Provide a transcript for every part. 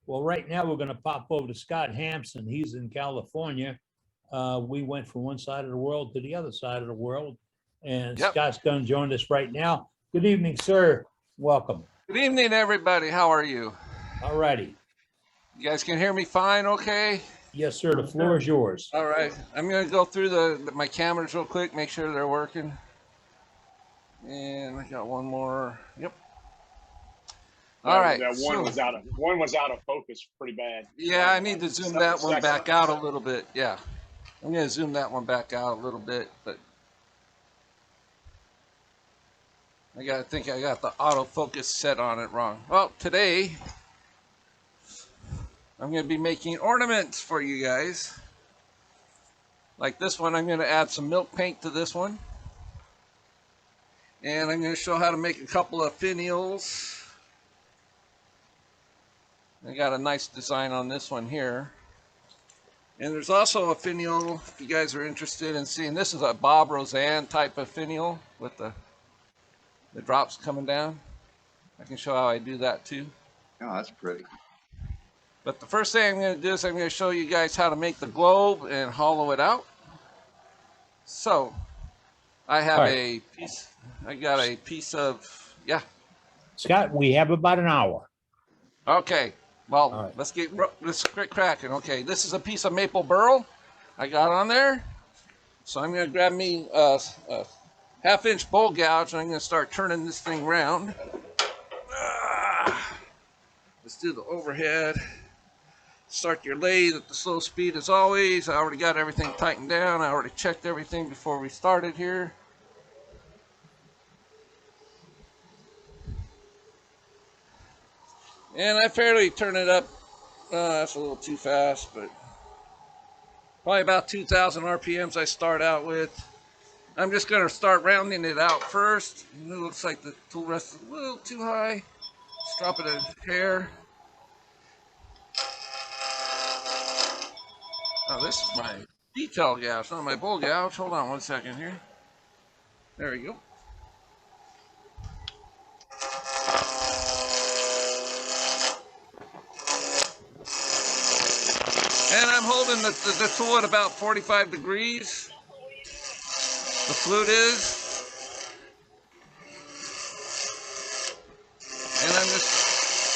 Well, right now we're going to pop over to Scott Hampton. He's in California. We went from one side of the world to the other side of the world, and Yep. Scott's going to join us right now. Good evening, sir. Welcome. Good evening, everybody. How are you? All righty. You guys can hear me fine, okay? Yes, sir. The floor is yours. All right. I'm going to go through my cameras real quick, make sure they're working. And I got one more. Yep. All right. That one was out of focus pretty bad. Yeah, I need to zoom that one back out a little bit. Yeah. I'm going to zoom that one back out a little bit, but I think I got the autofocus set on it wrong. Well, today I'm going to be making ornaments for you guys. Like this one, I'm going to add some milk paint to this one. And I'm going to show how to make a couple of finials. I got a nice design on this one here. And there's also a finial, if you guys are interested in seeing. This is a Bob Roseanne type of finial with the drops coming down. I can show how I do that too. Oh, that's pretty. But the first thing I'm going to do is I'm going to show you guys how to make the globe and hollow it out. So, I have a piece. I got a piece of, yeah. Scott, we have about an hour. Okay. Well, let's get cracking. Okay, this is a piece of maple burl I got on there. So I'm going to grab me a half-inch bowl gouge, and I'm going to start turning this thing around. Let's do the overhead. Start your lathe at the slow speed as always. I already got everything tightened down. I already checked everything before we started here. And I fairly turn it up. That's a little too fast, but probably about 2,000 RPMs I start out with. I'm just going to start rounding it out first. It looks like the tool rest is a little too high. Let's drop it a hair. Oh, this is my detail gouge, not my bowl gouge. Hold on one second here. There we go. And I'm holding the tool at about 45 degrees. The flute is. And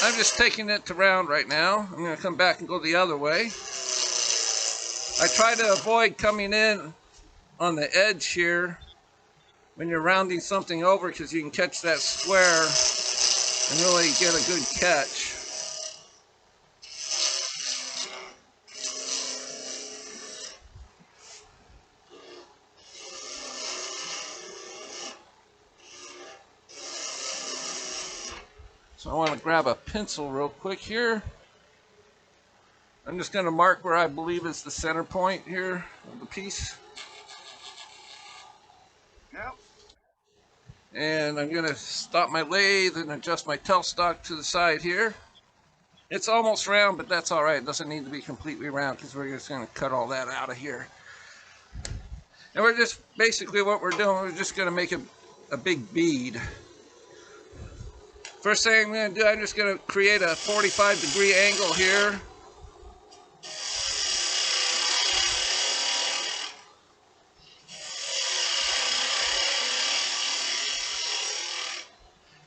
I'm just taking it to round right now. I'm going to come back and go the other way. I try to avoid coming in on the edge here when you're rounding something over, because you can catch that square and really get a good catch. So I want to grab a pencil real quick here. I'm just going to mark where I believe is the center point here of the piece. Yep. And I'm going to stop my lathe and adjust my tailstock to the side here. It's almost round, but that's all right. It doesn't need to be completely round, because we're just going to cut all that out of here. And we're just, basically what we're doing, we're just going to make a big bead. First thing I'm going to do, I'm just going to create a 45-degree angle here.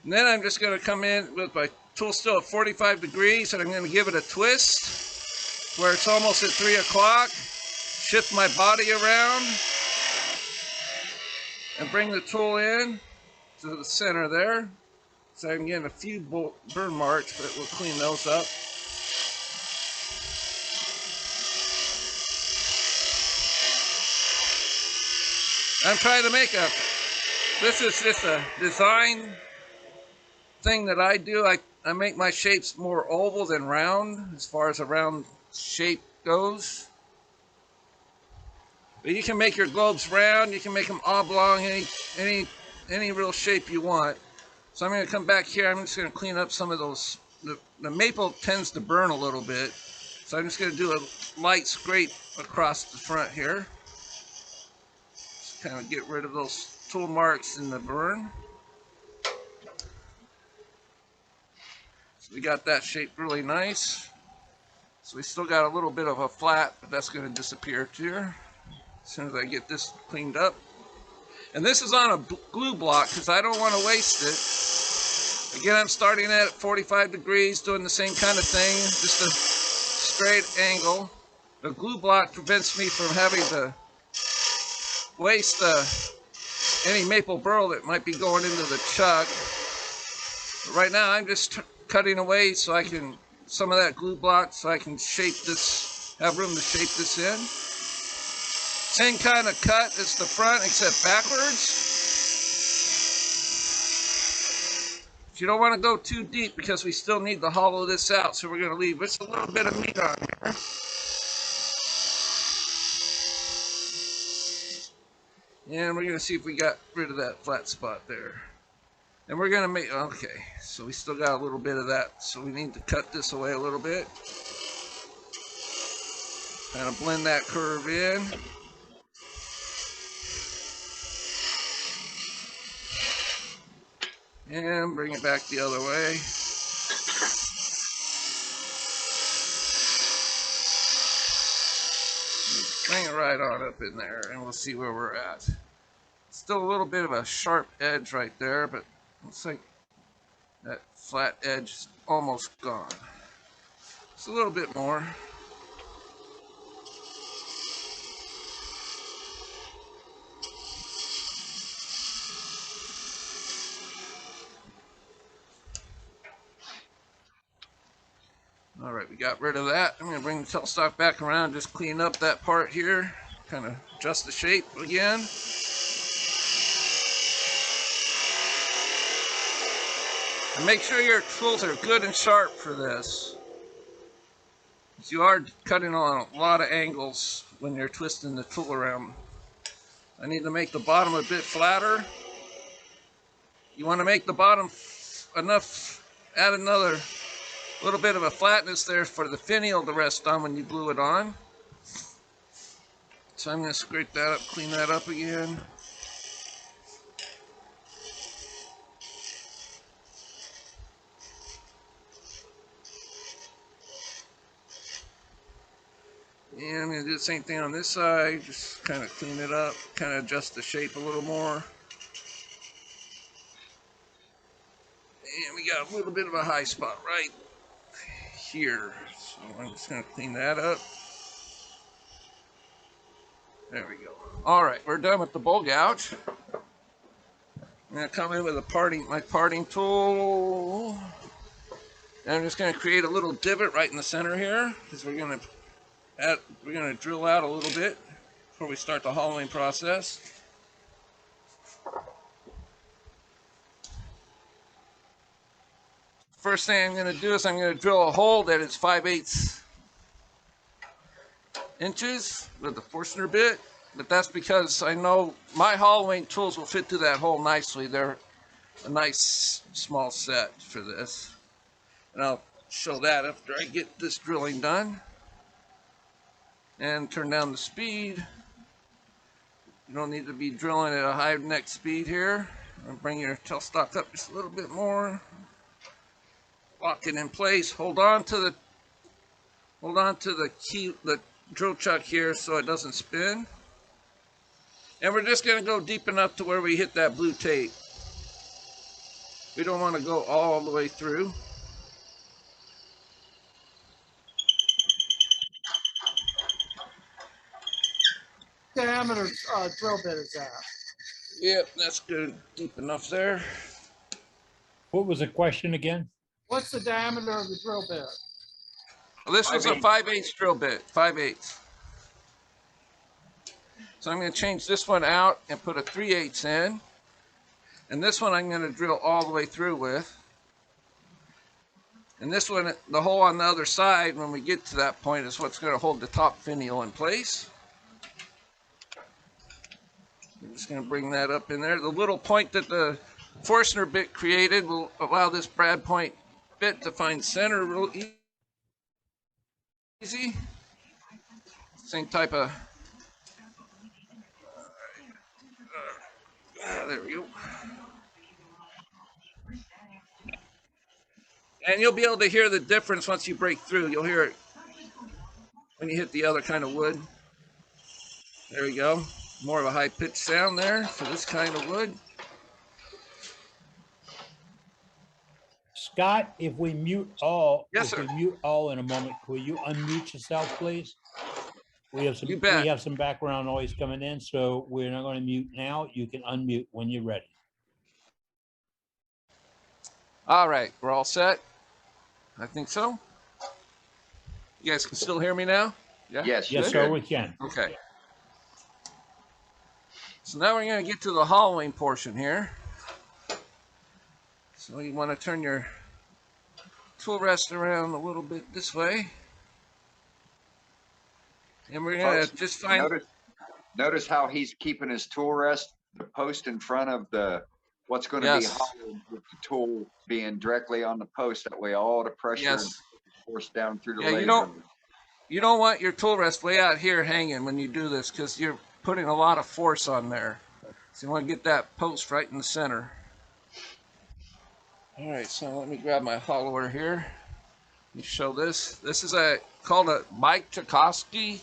And then I'm just going to come in with my tool still at 45 degrees, and I'm going to give it a twist where it's almost at 3 o'clock. Shift my body around and bring the tool in to the center there. So I'm getting a few burn marks, but we'll clean those up. I'm trying to make this is just a design thing that I do. I make my shapes more oval than round, as far as a round shape goes. But you can make your globes round, you can make them oblong, any real shape you want. So I'm going to come back here. I'm just going to clean up some of those. The maple tends to burn a little bit, so I'm just going to do a light scrape across the front here. Just kind of get rid of those tool marks in the burn. So we got that shape really nice. So we still got a little bit of a flat, but that's going to disappear here as soon as I get this cleaned up. And this is on a glue block because I don't want to waste it. Again, I'm starting at 45 degrees, doing the same kind of thing, just a straight angle. The glue block prevents me from having to waste any maple burl that might be going into the chuck. But right now, I'm just cutting away so I can, some of that glue block, so I can shape this, have room to shape this in. Same kind of cut as the front, except backwards. But you don't want to go too deep because we still need to hollow this out. So we're going to leave just a little bit of meat on here. And we're going to see if we got rid of that flat spot there. And we're going to make, okay, so we still got a little bit of that. So we need to cut this away a little bit. Kind of blend that curve in. And bring it back the other way. Bring it right on up in there, and we'll see where we're at. Still a little bit of a sharp edge right there, but looks like that flat edge is almost gone. Just a little bit more. All right, we got rid of that. I'm going to bring the tailstock back around, just clean up that part here, kind of adjust the shape again. And make sure your tools are good and sharp for this. Because you are cutting on a lot of angles when you're twisting the tool around. I need to make the bottom a bit flatter. You want to make the bottom enough, add another little bit of a flatness there for the finial to rest on when you glue it on. So I'm going to scrape that up, clean that up again. And I'm going to do the same thing on this side, just kind of clean it up, kind of adjust the shape a little more. And we got a little bit of a high spot right here. So I'm just going to clean that up. There we go. All right, we're done with the bowl gouge. I'm going to come in with my parting tool. And I'm just going to create a little divot right in the center here, because we're going to drill out a little bit before we start the hollowing process. First thing I'm going to do is I'm going to drill a hole that is 5/8 inches with the Forstner bit, but that's because I know my hollowing tools will fit through that hole nicely. They're a nice small set for this, and I'll show that after I get this drilling done. And turn down the speed. You don't need to be drilling at a high neck speed here. Bring your tailstock up just a little bit more. Lock it in place. Hold on to the drill chuck here so it doesn't spin. And we're just going to go deep enough to where we hit that blue tape. We don't want to go all the way through. Diameter drill bit is that? Yep, that's good. Deep enough there. What was the question again? What's the diameter of the drill bit? Well, this was a 5/8 drill bit. 5/8. So I'm going to change this one out and put a 3/8 in. And this one I'm going to drill all the way through with. And this one, the hole on the other side, when we get to that point, is what's going to hold the top finial in place. I'm just going to bring that up in there. The little point that the Forstner bit created will allow this brad point bit to find center real easy. Same type of... there we go. And you'll be able to hear the difference once you break through. You'll hear it when you hit the other kind of wood. There we go. More of a high-pitched sound there for this kind of wood. Scott, if we mute all, Yes, if we sir. mute all in a moment, will you unmute yourself, please? We have You bet. some background noise coming in, so we're not going to mute now. You can unmute when you're ready. All right, we're all set. I think so. You guys can still hear me now? Yeah? Yes, Yes, you're sir, good. we can. Okay. So now we're going to get to the hollowing portion here. So you want to turn your tool rest around a little bit this way. And we're going Folks, to just find... notice how he's keeping his tool rest, the post in front of the what's going to be Yes. hollowed with the tool being directly on the post. That way all the pressure and Yes. force down through the Yeah, laser. you don't want your tool rest way out here hanging when you do this because you're putting a lot of force on there. So you want to get that post right in the center. All right, so let me grab my hollower here. Let me show this. This is called a Mike Tchaikovsky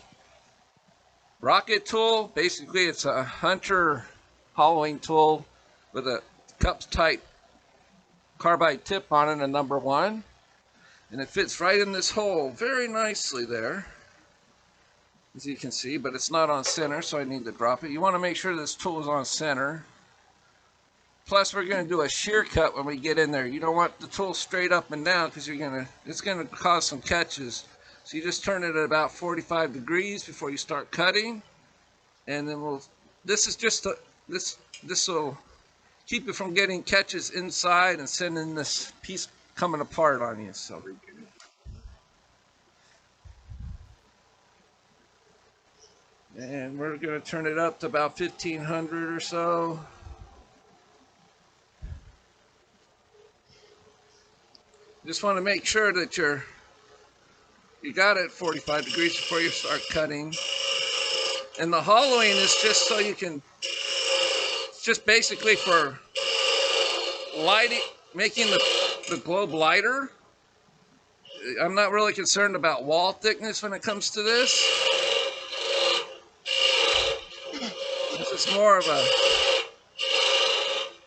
rocket tool. Basically, it's a hunter hollowing tool with a cup type carbide tip on it, a number 1. And it fits right in this hole very nicely there, as you can see, but it's not on center, so I need to drop it. You want to make sure this tool is on center. Plus, we're going to do a shear cut when we get in there. You don't want the tool straight up and down because it's going to cause some catches. So you just turn it at about 45 degrees before you start cutting. And then this is just this will keep you from getting catches inside and sending this piece coming apart on you. So. And we're going to turn it up to about 1500 or so. Just want to make sure that you got it at 45 degrees before you start cutting. And the hollowing is just so you can, it's just basically for lighting, making the globe lighter. I'm not really concerned about wall thickness when it comes to this. This is more of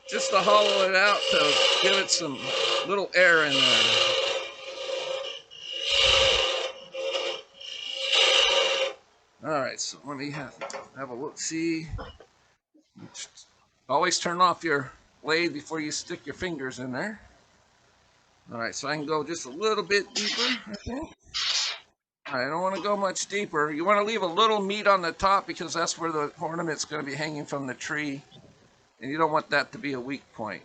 just to hollow it out to give it some little air in there. All right, so let me have a look. See, always turn off your blade before you stick your fingers in there. All right, so I can go just a little bit deeper, I think. All right, I don't want to go much deeper. You want to leave a little meat on the top because that's where the ornament's going to be hanging from the tree, and you don't want that to be a weak point.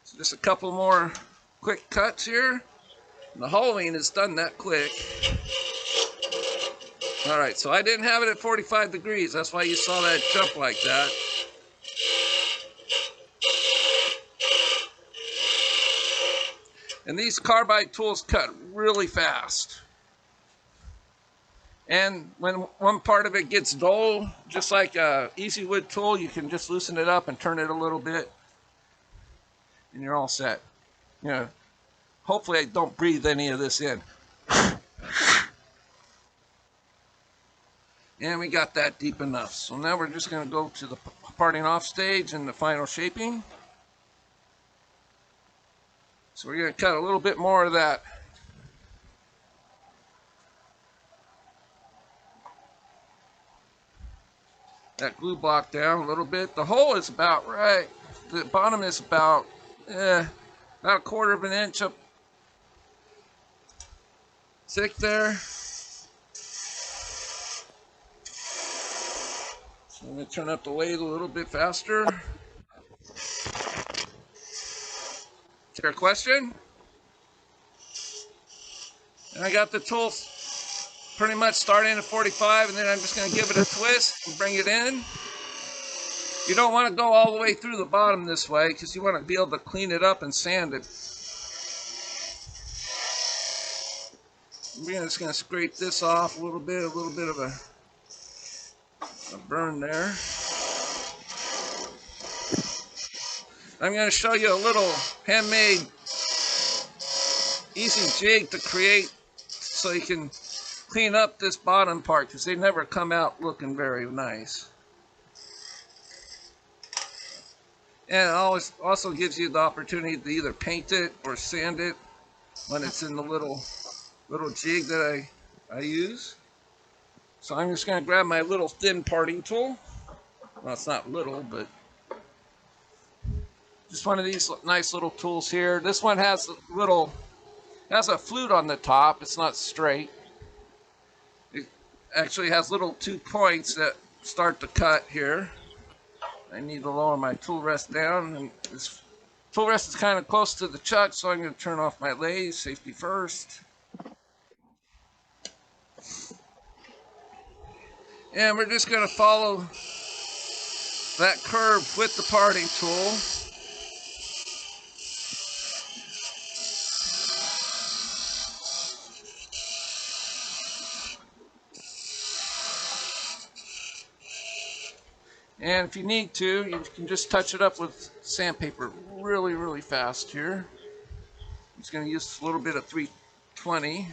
So just a couple more quick cuts here. And the hollowing is done that quick. All right, so I didn't have it at 45 degrees. That's why you saw that jump like that. And these carbide tools cut really fast. And when one part of it gets dull, just like a easy wood tool, you can just loosen it up and turn it a little bit, and you're all set. You know, hopefully I don't breathe any of this in. And we got that deep enough. So now we're just going to go to the parting off stage and the final shaping. So we're going to cut a little bit more of that glue block down a little bit. The hole is about right. The bottom is about a 1/4 inch up thick there. So I'm going to turn up the lathe a little bit faster. Is there a question? And I got the tool pretty much starting at 45, and then I'm just going to give it a twist and bring it in. You don't want to go all the way through the bottom this way because you want to be able to clean it up and sand it. We're just going to scrape this off a little bit of a burn there. I'm going to show you a little handmade easy jig to create so you can clean up this bottom part because they never come out looking very nice. And it always also gives you the opportunity to either paint it or sand it when it's in the little jig that I use. So I'm just going to grab my little thin parting tool. Well, it's not little, but just one of these nice little tools here. This one has a flute on the top. It's not straight. It actually has little 2 points that start to cut here. I need to lower my tool rest down, and this tool rest is kind of close to the chuck, so I'm going to turn off my lathe, safety first. And we're just going to follow that curve with the parting tool. And if you need to, you can just touch it up with sandpaper really, really fast here. I'm just going to use a little bit of 320.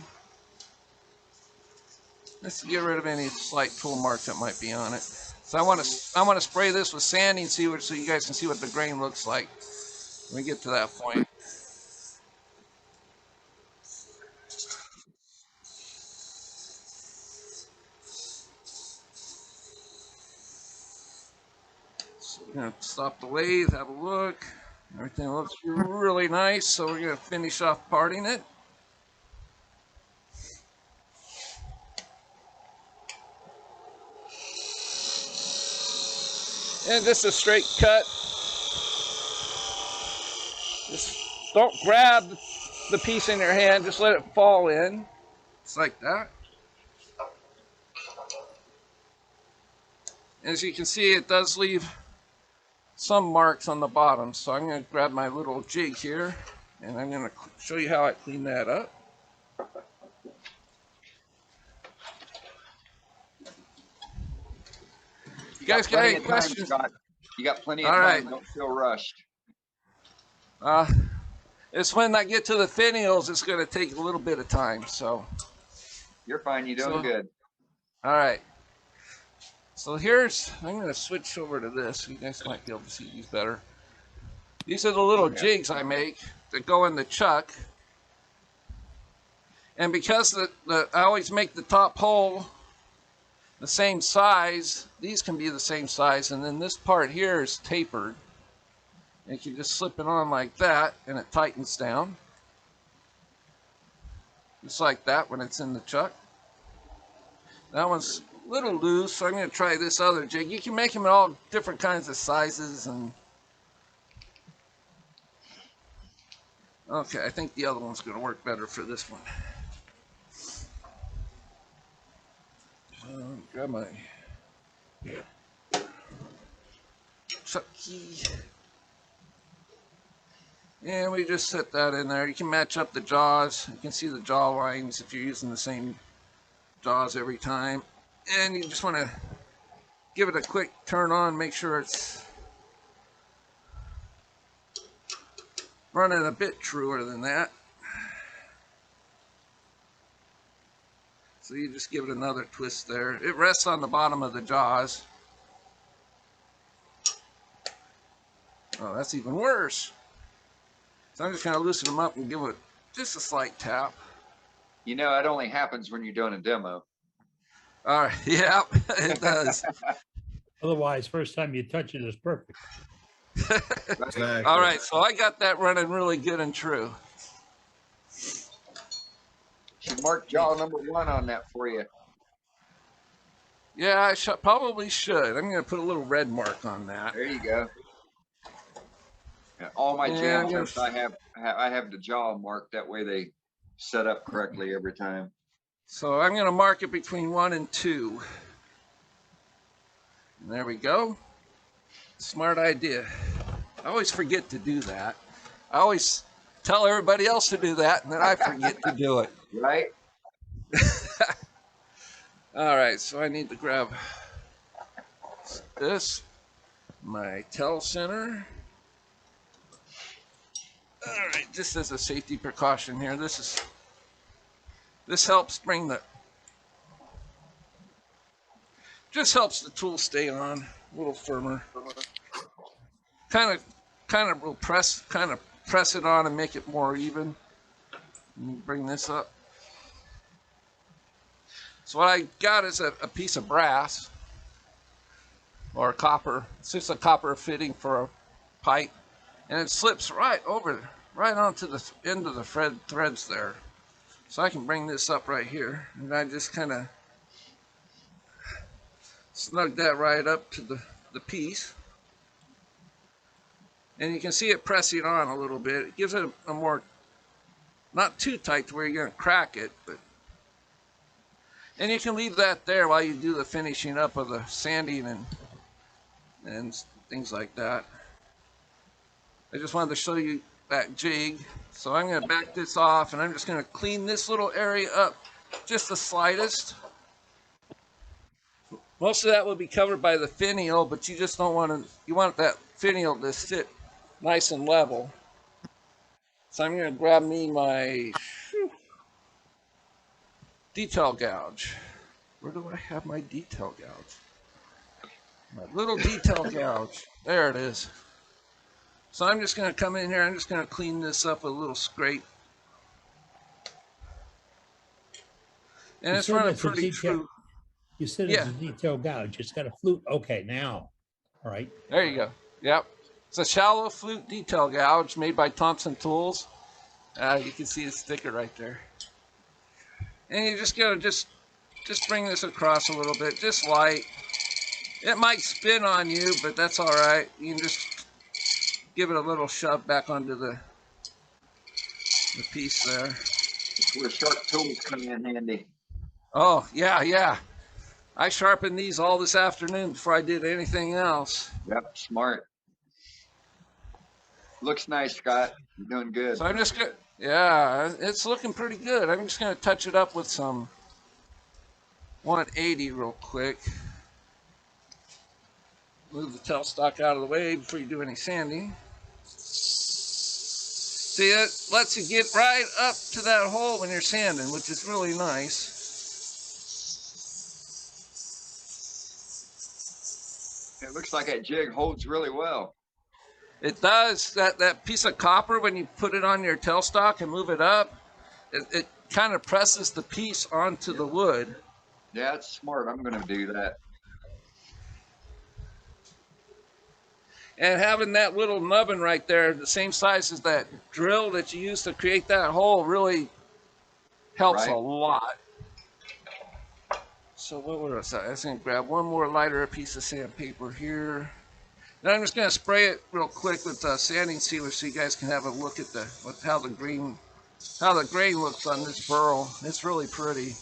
Just to get rid of any slight tool marks that might be on it. So I want to spray this with sanding so you guys can see what the grain looks like when we get to that point. So we're going to stop the lathe, have a look. Everything looks really nice, so we're going to finish off parting it. And just a straight cut. Just don't grab the piece in your hand, just let it fall in. Just like that. As you can see, it does leave some marks on the bottom, so I'm going to grab my little jig here and I'm going to show you how I clean that up. You guys got any questions? Scott. You got plenty of time. Don't feel rushed. It's when I get to the finials, it's going to take a little bit of time. So you're fine. You're doing good. All right. So I'm going to switch over to this. You guys might be able to see these better. These are the little jigs I make that go in the chuck. And because I always make the top hole the same size, these can be the same size, and then this part here is tapered. And you can just slip it on like that, and it tightens down. Just like that when it's in the chuck. That one's a little loose, so I'm going to try this other jig. You can make them in all different kinds of sizes. And okay, I think the other one's going to work better for this one. Grab my chuck key. And we just set that in there. You can match up the jaws. You can see the jaw lines if you're using the same jaws every time. And you just want to give it a quick turn on, make sure it's running a bit truer than that. So you just give it another twist there. It rests on the bottom of the jaws. Oh, that's even worse. So I'm just going to loosen them up and give it just a slight tap. You know, it only happens when you're doing a demo. All right, yeah, it does. Otherwise, first time you touch it is perfect. Exactly. All right, so I got that running really good and true. Should mark jaw number 1 on that for you. Yeah, I probably should. I'm going to put a little red mark on that. There you go. And all my jams, I have the jaw marked. That way they set up correctly every time. So I'm going to mark it between 1 and 2. And there we go. Smart idea. I always forget to do that. I always tell everybody else to do that, and then I forget to do it. Right? All right, so I need to grab this, my tell center. All right, just as a safety precaution here, this helps bring the Just helps the tool stay on a little firmer. Kind of will press it on and make it more even. Let me bring this up. So what I got is a piece of brass or copper. It's just a copper fitting for a pipe, and it slips right onto the end of the threads there. So I can bring this up right here, and I just kind of snug that right up to the piece. And you can see it pressing on a little bit. It gives it a more, not too tight to where you're going to crack it, but. And you can leave that there while you do the finishing up of the sanding and things like that. I just wanted to show you that jig. So I'm going to back this off, and I'm just going to clean this little area up just the slightest. Most of that will be covered by the finial, but you just don't want to, you want that finial to sit nice and level. So I'm going to grab me my detail gouge. Where do I have my detail gouge? My little detail gouge. There it is. So I'm just going to come in here. I'm just going to clean this up with a little scrape. And it's running pretty true. You said it's a detail gouge. It's got a flute. Okay, now. All right. There you go. Yep. It's a shallow flute detail gouge made by Thompson Tools. You can see the sticker right there. And you just got to just bring this across a little bit, just light. It might spin on you, but that's all right. You can just give it a little shove back onto the piece there. That's where sharp tools come in handy. Oh, yeah. I sharpened these all this afternoon before I did anything else. Yep, smart. Looks nice, Scott. You're doing good. So I'm just going to, yeah, it's looking pretty good. I'm just going to touch it up with some 180 real quick. Move the tailstock out of the way before you do any sanding. See, it lets you get right up to that hole when you're sanding, which is really nice. It looks like that jig holds really well. It does. That piece of copper, when you put it on your tailstock and move it up, it kind of presses the piece onto the wood. Yeah, it's smart. I'm going to do that. And having that little nubbin right there, the same size as that drill that you used to create that hole, really helps a lot. So what was that? I was going to grab one more lighter piece of sandpaper here. Then I'm just going to spray it real quick with sanding sealer so you guys can have a look at how the grain looks on this burl. It's really pretty.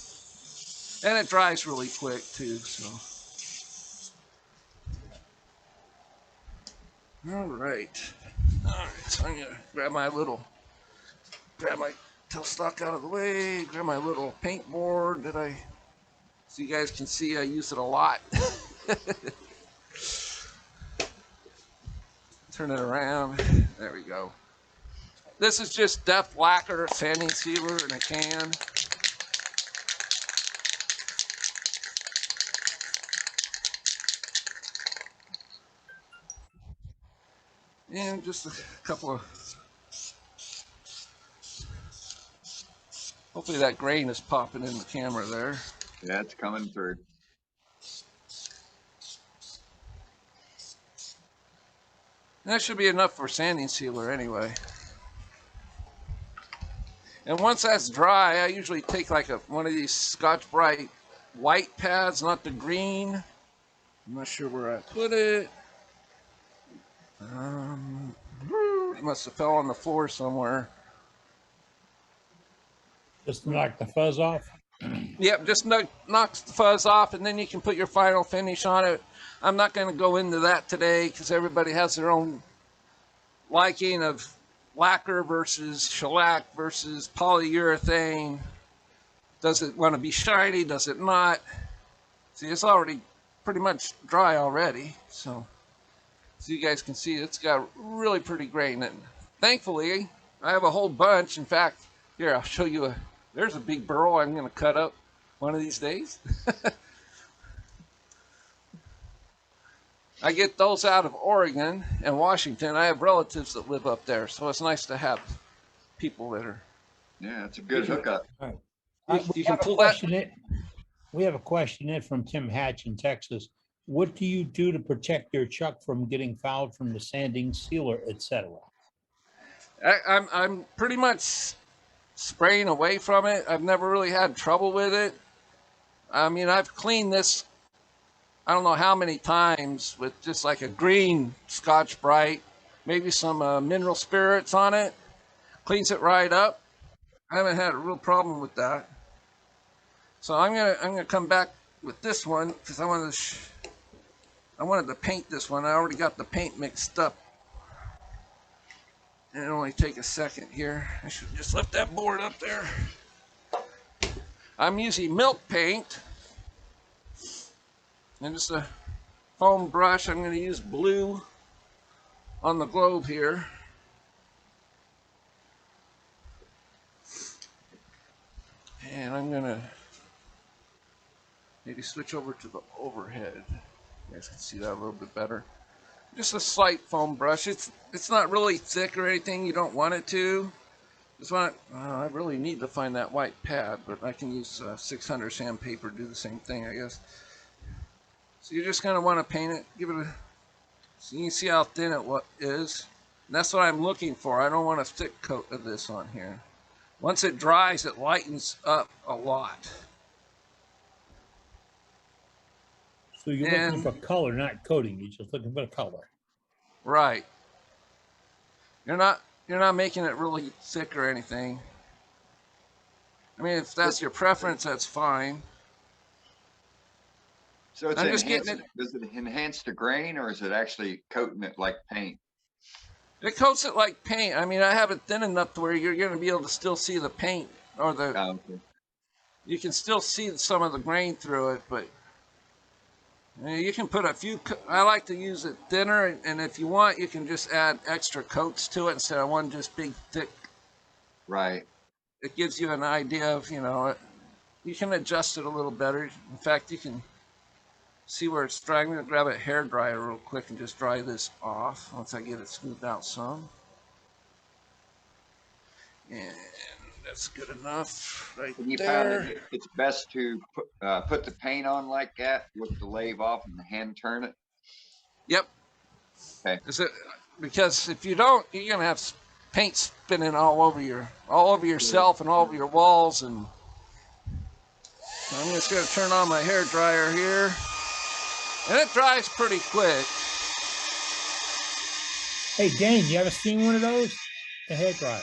And it dries really quick too, so. All right, so I'm gonna grab my tailstock out of the way, grab my little paint board so you guys can see I use it a lot. Turn it around, there we go. This is just Depth Lacquer sanding sealer in a can. And just a couple of, hopefully that grain is popping in the camera there. Yeah, it's coming through. And that should be enough for sanding sealer anyway. And once that's dry, I usually take like one of these Scotch-Brite white pads, not the green. I'm not sure where I put it. It must have fell on the floor somewhere. Just to knock the fuzz off? Yep, just knocks the fuzz off, and then you can put your final finish on it. I'm not going to go into that today because everybody has their own liking of lacquer versus shellac versus polyurethane. Does it want to be shiny? Does it not? See, it's already pretty much dry already, so you guys can see it's got really pretty grain. And thankfully, I have a whole bunch. In fact, here, I'll show you there's a big burl I'm going to cut up one of these days. I get those out of Oregon and Washington. I have relatives that live up there, so it's nice to have people that are. Yeah, it's a good hookup. All right. You We can have a pull that. question we have a question in from Tim Hatch in Texas. What do you do to protect your chuck from getting fouled from the sanding, sealer, etc.? I'm pretty much spraying away from it. I've never really had trouble with it. I mean, I've cleaned this, I don't know how many times, with just like a green Scotch Brite, maybe some mineral spirits on it. Cleans it right up. I haven't had a real problem with that. So I'm gonna come back with this one because I wanted to paint this one. I already got the paint mixed up. And it'll only take a second here. I should just left that board up there. I'm using milk paint and just a foam brush. I'm going to use blue on the globe here. And I'm going to maybe switch over to the overhead. You guys can see that a little bit better. Just a slight foam brush. It's not really thick or anything. You don't want it to. Just want I really need to find that white pad, but I can use 600 sandpaper to do the same thing, I guess. So you're just going to want to paint it. Give it a. So you can see how thin it is. And that's what I'm looking for. I don't want a thick coat of this on here. Once it dries, it lightens up a lot. So you're looking for color, not coating. You're just looking for the color. Right. You're not making it really thick or anything. I mean, if that's your preference, that's fine. So it's enhancing. Does it enhance the grain, or is it actually coating it like paint? It coats it like paint. I mean, I have it thin enough to where you're going to be able to still see the paint, or the. Oh, okay. You can still see some of the grain through it, but you can put a few. I like to use it thinner, and if you want, you can just add extra coats to it instead of one just big thick. Right. It gives you an idea of, you can adjust it a little better. In fact, you can see where it's drying. I'm going to grab a hair dryer real quick and just dry this off once I get it smoothed out some. And that's good enough right and you there. found it's best to put the paint on like that with the lathe off and hand turn it? Yep. Okay. Because if you don't, you're going to have paint spinning all over yourself and all over your walls. And so I'm just going to turn on my hair dryer here. And it dries pretty quick. Hey, Dane, you ever seen one of those? The hair dryer.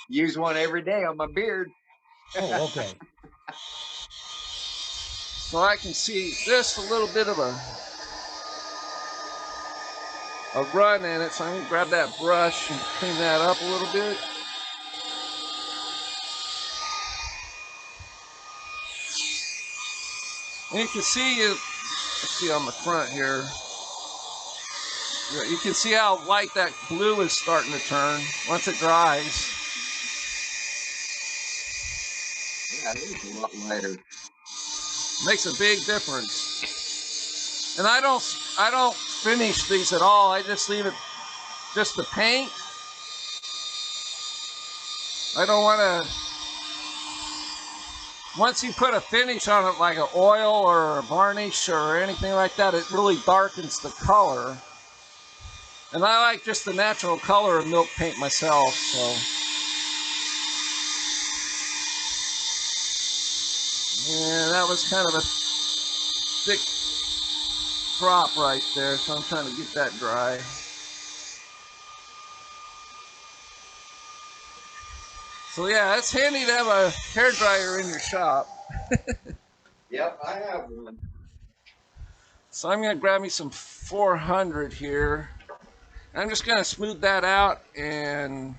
Use one every day on my beard. Oh, okay. So I can see just a little bit of a run in it. So I'm going to grab that brush and clean that up a little bit. And you can see let's see on the front here. You can see how light that blue is starting to turn once it dries. Yeah, it is a lot lighter. Makes a big difference. And I don't finish these at all. I just leave it just the paint. I don't want to. Once you put a finish on it, like an oil or a varnish or anything like that, it really darkens the color. And I like just the natural color of milk paint myself, so. Yeah, that was kind of a thick drop right there, so I'm trying to get that dry. So yeah, it's handy to have a hairdryer in your shop. Yep, I have one. So I'm going to grab me some 400 here. I'm just going to smooth that out, and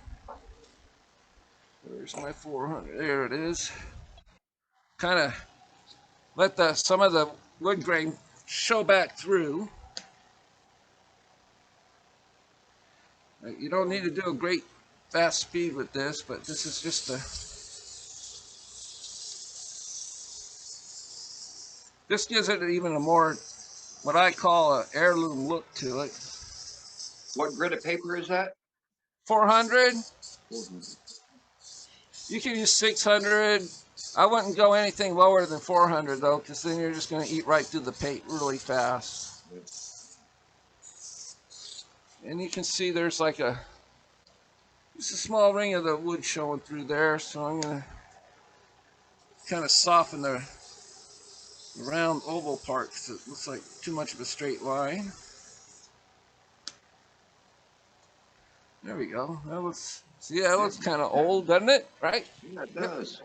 where's my 400? There it is. Kind of let some of the wood grain show back through. You don't need to do a great fast speed with this, but this is just this gives it even a more what I call an heirloom look to it. What grit of paper is that? 400. 400. You can use 600. I wouldn't go anything lower than 400 though, because then you're just going to eat right through the paint really fast. Yep. And you can see there's like just a small ring of the wood showing through there. So I'm going to kind of soften the round oval part because it looks like too much of a straight line. There we go. That looks kind of old, doesn't it? Right? Yeah, it does.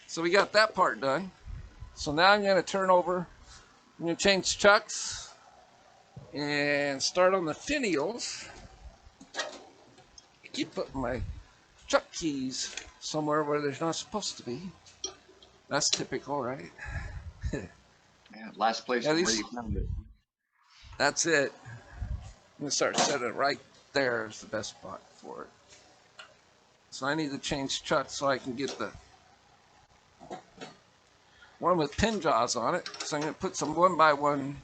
So we got that part done. So now I'm going to turn over. I'm going to change chucks and start on the finials. I keep putting my chuck keys somewhere where they're not supposed to be. That's typical, right? Yeah, last place Yeah, where you found it. That's it. I'm going to start setting it right there is the best spot for it. So I need to change chucks so I can get the one with pin jaws on it. So I'm going to put some 1x1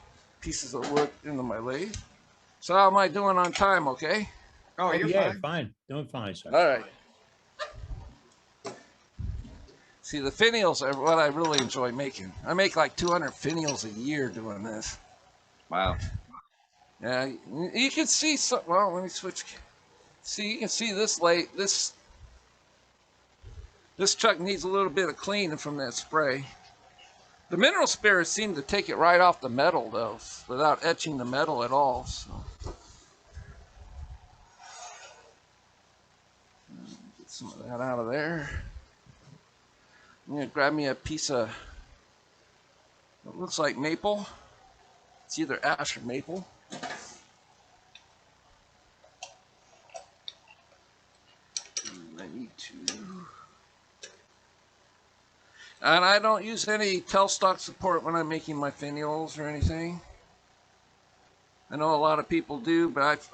pieces of wood into my lathe. So how am I doing on time, okay? Oh, you're Yeah, fine. fine. Doing fine, sir. All right. See, the finials are what I really enjoy making. I make like 200 finials a year doing this. Wow. Yeah, you can see some. Well, let me switch. See, you can see this this chuck needs a little bit of cleaning from that spray. The mineral spirits seem to take it right off the metal though, without etching the metal at all. So get some of that out of there. I'm gonna grab me a piece of what looks like maple. It's either ash or maple. I need to. And I don't use any tailstock support when I'm making my finials or anything. I know a lot of people do, but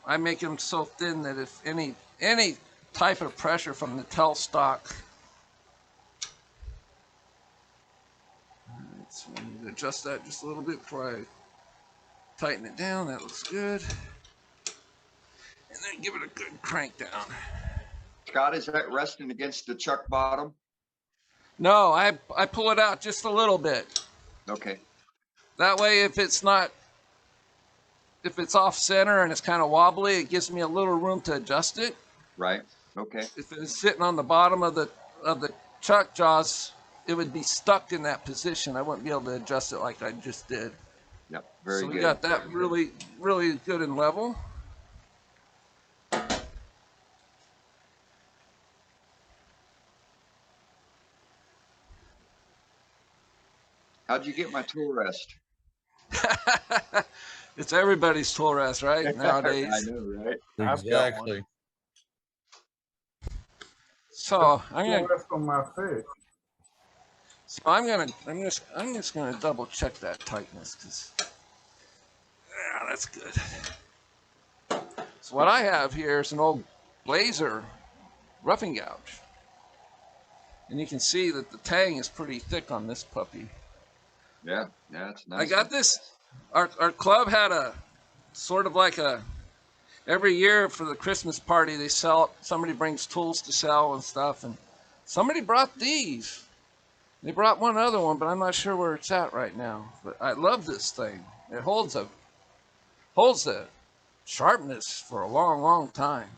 I make them so thin that if any type of pressure from the tailstock. Alright, so I need to adjust that just a little bit before I tighten it down. That looks good. And then give it a good crank down. Scott, is that resting against the chuck bottom? No, I pull it out just a little bit. Okay. That way, if it's off center and it's kind of wobbly, it gives me a little room to adjust it. Right. Okay. If it's sitting on the bottom of the chuck jaws, it would be stuck in that position. I wouldn't be able to adjust it like I just did. Yep. Very good. So we good. got that really, really good and level. How'd you get my tool rest? It's everybody's tool rest, right? Nowadays. I know, right? Exactly. So I'm gonna. On my face. So I'm just gonna double check that tightness because yeah, that's good. So what I have here is an old Blazer roughing gouge, and you can see that the tang is pretty thick on this puppy. Yeah. Yeah. It's nice. I got this. Our club had a sort of like a every year for the Christmas party they sell. Somebody brings tools to sell and stuff, and somebody brought these. They brought one other one, but I'm not sure where it's at right now. But I love this thing. It holds the sharpness for a long, long time.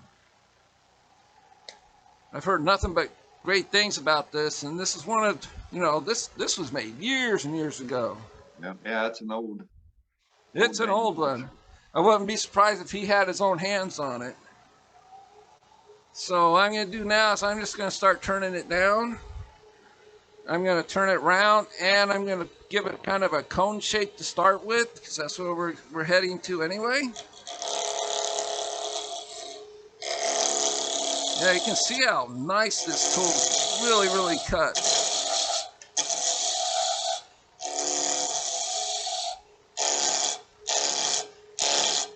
I've heard nothing but great things about this, and this is one of this was made years and years ago. Yeah. Yeah. It's an old. It's an old one. I wouldn't be surprised if he had his own hands on it. So what I'm going to do now is I'm just going to start turning it down. I'm going to turn it round, and I'm going to give it kind of a cone shape to start with, because that's where we're heading to anyway. Yeah, you can see how nice this tool really, really cuts.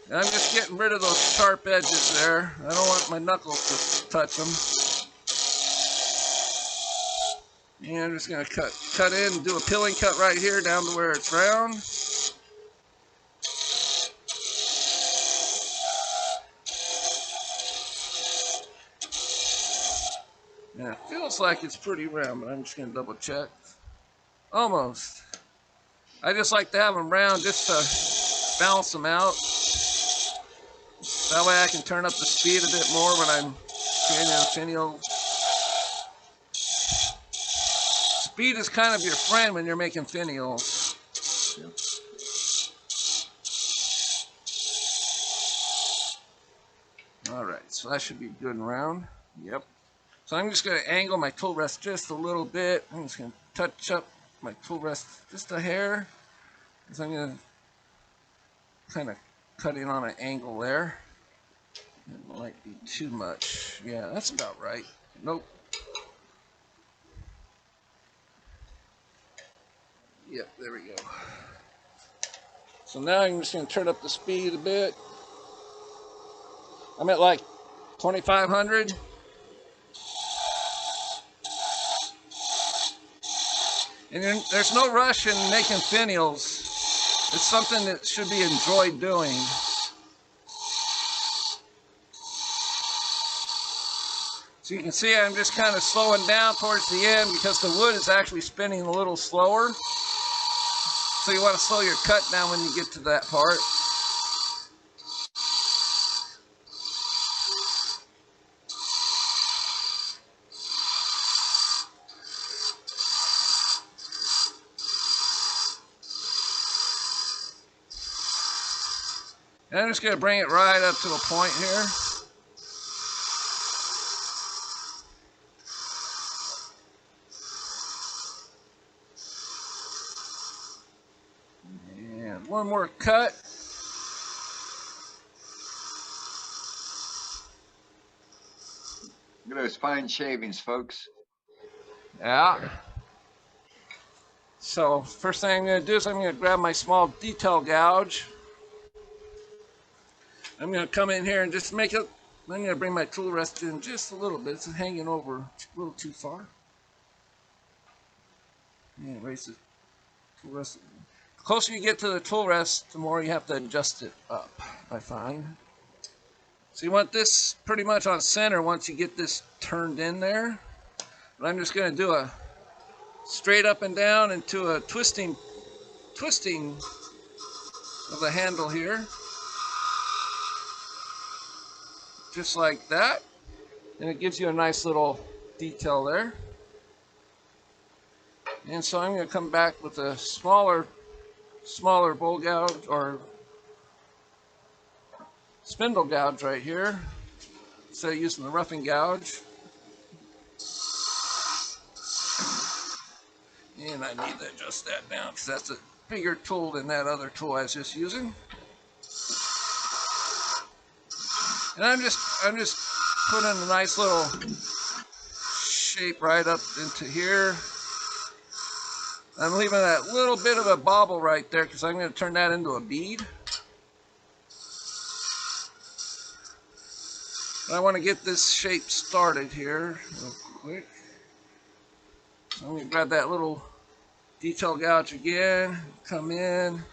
And I'm just getting rid of those sharp edges there. I don't want my knuckles to touch them. And I'm just going to cut in and do a pilling cut right here down to where it's round. looks like it's pretty round, but I'm just gonna double check. Almost. I just like to have them round just to balance them out. That way I can turn up the speed a bit more when I'm creating a finial. Speed is kind of your friend when you're making finials. All right, so that should be good and round. Yep. So I'm just going to angle my tool rest just a little bit. I'm just going to touch up my tool rest just a hair. So I'm going to kind of cut in on an angle there. It might be too much. Yeah, that's about right. Nope. Yep, there we go. So now I'm just going to turn up the speed a bit. I'm at like 2,500. And there's no rush in making finials. It's something that should be enjoyed doing. So you can see I'm just kind of slowing down towards the end because the wood is actually spinning a little slower. So you want to slow your cut down when you get to that part. And I'm just going to bring it right up to a point here. And one more cut. Look at those fine shavings, folks. Yeah. So first thing I'm going to do is I'm going to grab my small detail gouge. I'm going to come in here and just make it. I'm going to bring my tool rest in just a little bit. It's hanging over a little too far. And raise the tool rest. The closer you get to the tool rest, the more you have to adjust it up, I find. So you want this pretty much on center once you get this turned in there. But I'm just going to do a straight up and down into a twisting of the handle here. Just like that. And it gives you a nice little detail there. And so I'm going to come back with a smaller bowl gouge or spindle gouge right here instead of using the roughing gouge. And I need to adjust that down because that's a bigger tool than that other tool I was just using. And I'm just putting a nice little shape right up into here. I'm leaving that little bit of a bobble right there because I'm going to turn that into a bead. And I want to get this shape started here real quick. So I'm going to grab that little detail gouge again, come in.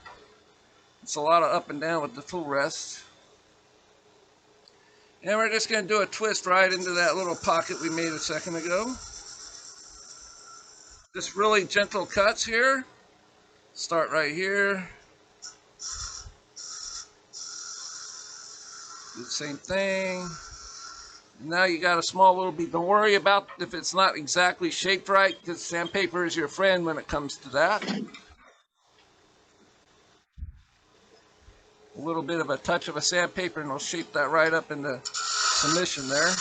It's a lot of up and down with the tool rest. And we're just going to do a twist right into that little pocket we made a second ago. Just really gentle cuts here. Start right here. Do the same thing. And now you got a small little bead. Don't worry about if it's not exactly shaped right because sandpaper is your friend when it comes to that. A little bit of a touch of a sandpaper and it'll shape that right up into submission there.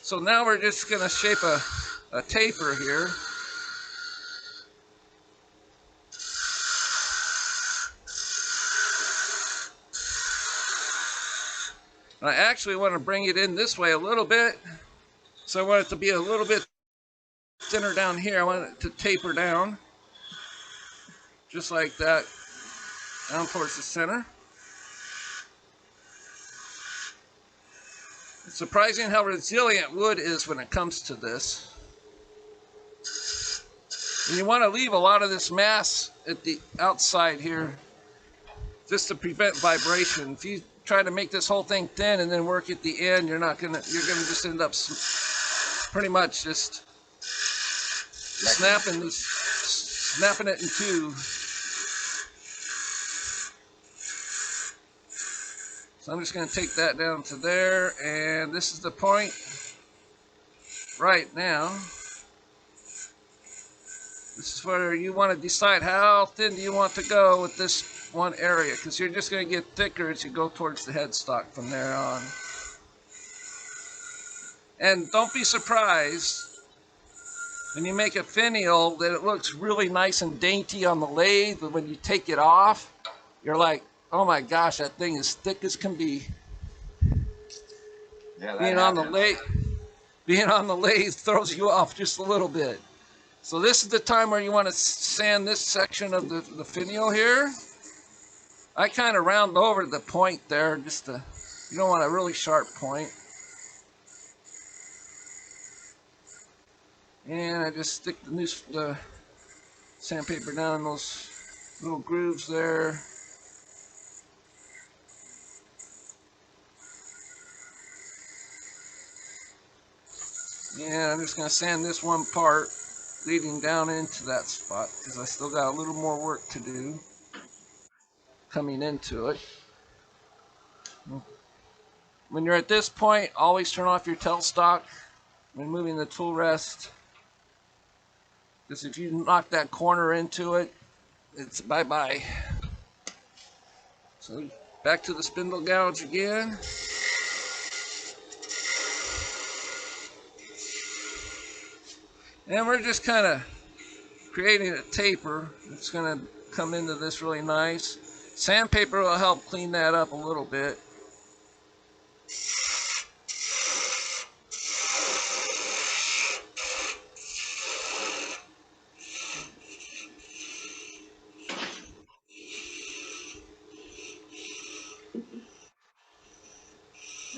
So now we're just going to shape a taper here. And I actually want to bring it in this way a little bit. So I want it to be a little bit thinner down here. I want it to taper down. Just like that. Down towards the center. It's surprising how resilient wood is when it comes to this. And you want to leave a lot of this mass at the outside here just to prevent vibration. If you try to make this whole thing thin and then work at the end, you're gonna just end up pretty much just snapping it in two. So I'm just going to take that down to there, and this is the point right now. This is where you want to decide how thin do you want to go with this one area, because you're just going to get thicker as you go towards the headstock from there on. And don't be surprised when you make a finial that it looks really nice and dainty on the lathe, but when you take it off, you're like, oh my gosh, that thing is thick as can be. Yeah, Being on the lathe throws you off just a little bit. So this is the time where you want to sand this section of the finial here. I kind of round over the point there, you don't want a really sharp point. And I just stick the sandpaper down in those little grooves there. And I'm just going to sand this one part leading down into that spot, because I still got a little more work to do coming into it. When you're at this point, always turn off your tailstock when moving the tool rest, because if you knock that corner into it, it's bye-bye. So back to the spindle gouge again. And we're just kind of creating a taper. It's going to come into this really nice. Sandpaper will help clean that up a little bit.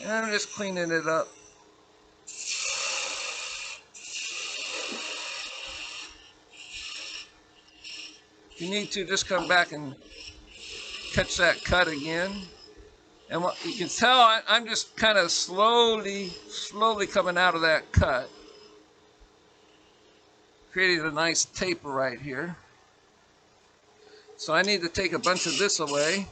And I'm just cleaning it up. If you need to, just come back and catch that cut again. And what you can tell, I'm just kind of slowly coming out of that cut. Creating a nice taper right here. So I need to take a bunch of this away.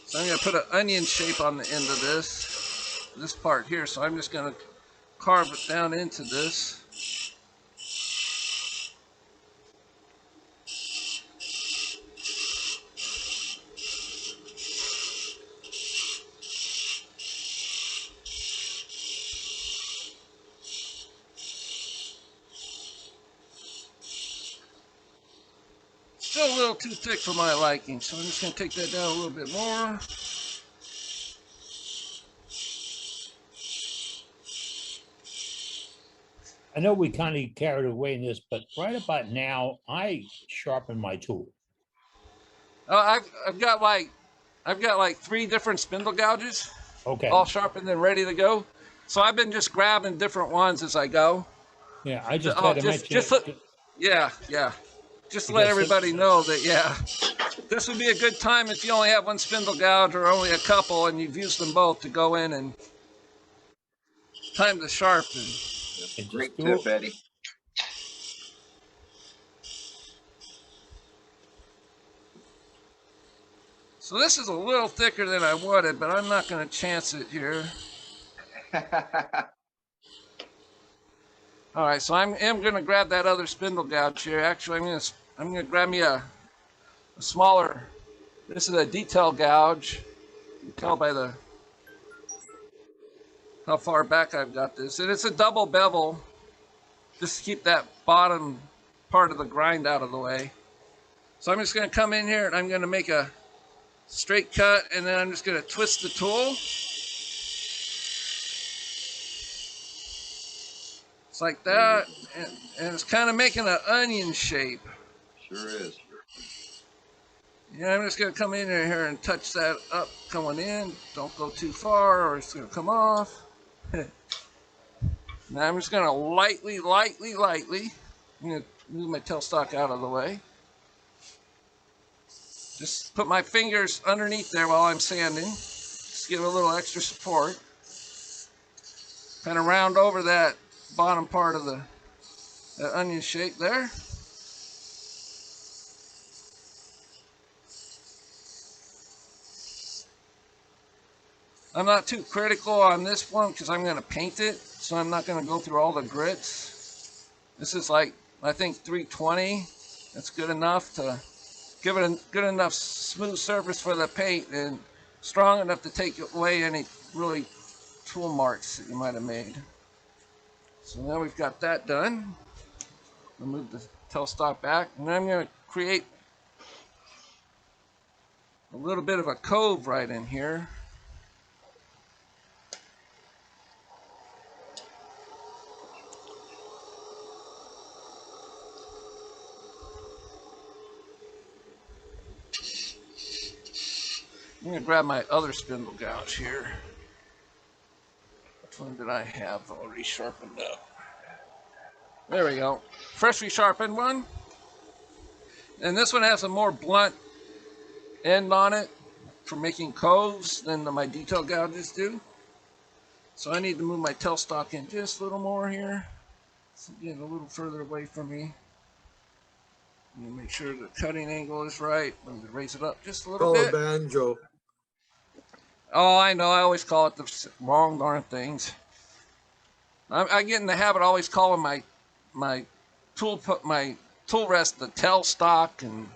So I'm going to put an onion shape on the end of this part here. So I'm just going to carve it down into this. Still a little too thick for my liking, so I'm just going to take that down a little bit more. I know we kind of carried away in this, but right about now, I sharpen my tool. I've got like 3 different spindle gouges, Okay. all sharpened and ready to go. So I've been just grabbing different ones as I go. Yeah, I just had to mention. Yeah. Just to let everybody know that, yeah, this would be a good time if you only have one spindle gouge or only a couple and you've used them both to go in and time to sharpen. Great tip, Eddie. So this is a little thicker than I wanted, but I'm not going to chance it here. All right, so I am going to grab that other spindle gouge here. Actually, I'm going to grab me a smaller. This is a detail gouge. You can tell by how far back I've got this. And it's a double bevel, just to keep that bottom part of the grind out of the way. So I'm just going to come in here and I'm going to make a straight cut, and then I'm just going to twist the tool. It's like that, and it's kind of making an onion shape. Sure is. Yeah, I'm just going to come in here and touch that up going in. Don't go too far or it's going to come off. Now I'm just going to lightly, I'm going to move my tailstock out of the way. Just put my fingers underneath there while I'm sanding. Just give it a little extra support. Kind of round over that bottom part of the onion shape there. I'm not too critical on this one because I'm going to paint it, so I'm not going to go through all the grits. This is like, I think 320. That's good enough to give it a good enough smooth surface for the paint and strong enough to take away any really tool marks that you might have made. So now we've got that done. I'll move the tailstock back, and then I'm going to create a little bit of a cove right in here. I'm going to grab my other spindle gouge here. Which one did I have already sharpened up? There we go. Freshly sharpened one. And this one has a more blunt end on it for making coves than my detail gouges do. So I need to move my tailstock in just a little more here. So get a little further away from me. Make sure the cutting angle is right. I'm going to raise it up just a little bit. Banjo. Oh, I know. I always call it the wrong darn things. I get in the habit of always calling my tool rest the tailstock, and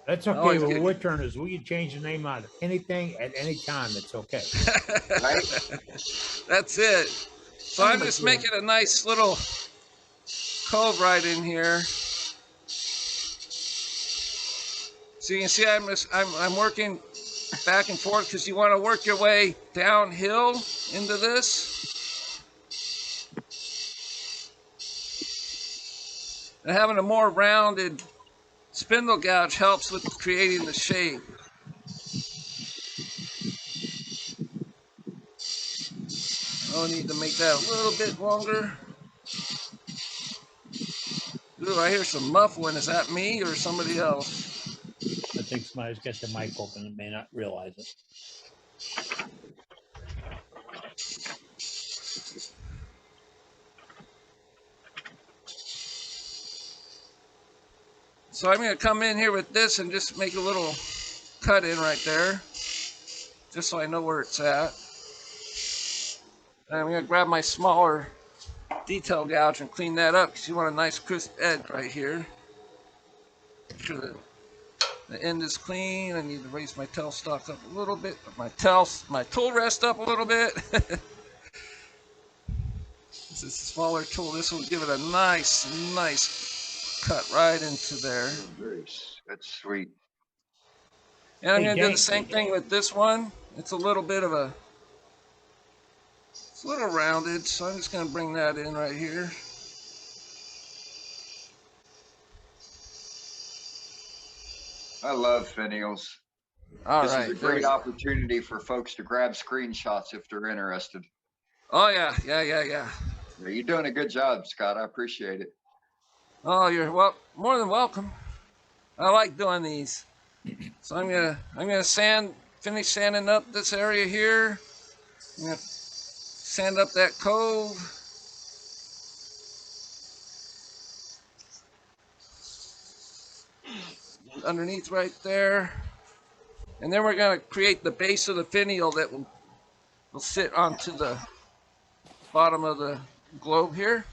That's okay with woodturners. We can change the name out of anything at any time. It's okay. Right? That's it. So I'm just making a nice little cove right in here. So you can see I'm working back and forth because you want to work your way downhill into this. And having a more rounded spindle gouge helps with creating the shape. I'll need to make that a little bit longer. Ooh, I hear some muffling. Is that me or somebody else? I think somebody's got the mic open and may not realize it. So I'm going to come in here with this and just make a little cut in right there, just so I know where it's at. And I'm going to grab my smaller detail gouge and clean that up because you want a nice crisp edge right here. Make sure that the end is clean. I need to raise my tailstock up a little bit, my tool rest up a little bit. This is a smaller tool. This will give it a nice cut right into there. That's sweet. And I'm going to do the same thing with this one. It's a little bit of it's a little rounded, so I'm just going to bring that in right here. I love finials. All this right. is a great opportunity for folks to grab screenshots if they're interested. Oh, yeah. You're doing a good job, Scott. I appreciate it. Oh, you're more than welcome. I like doing these. So I'm gonna finish sanding up this area here. I'm gonna sand up that cove. Underneath right there. And then we're gonna create the base of the finial that will sit onto the bottom of the globe here.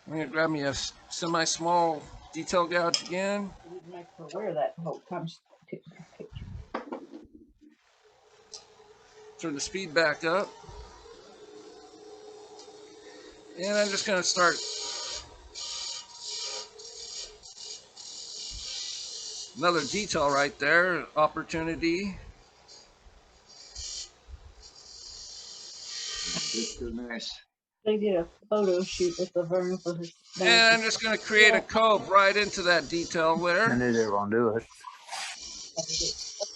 I'm gonna grab me a semi-small detail gouge again. Make her wear that the whole time. Turn the speed back up. And I'm just gonna start another detail right there, opportunity. It's so nice. They did a photo shoot with the Vern for his. And I'm just going to create a cove right into that detail there. I knew they were going to do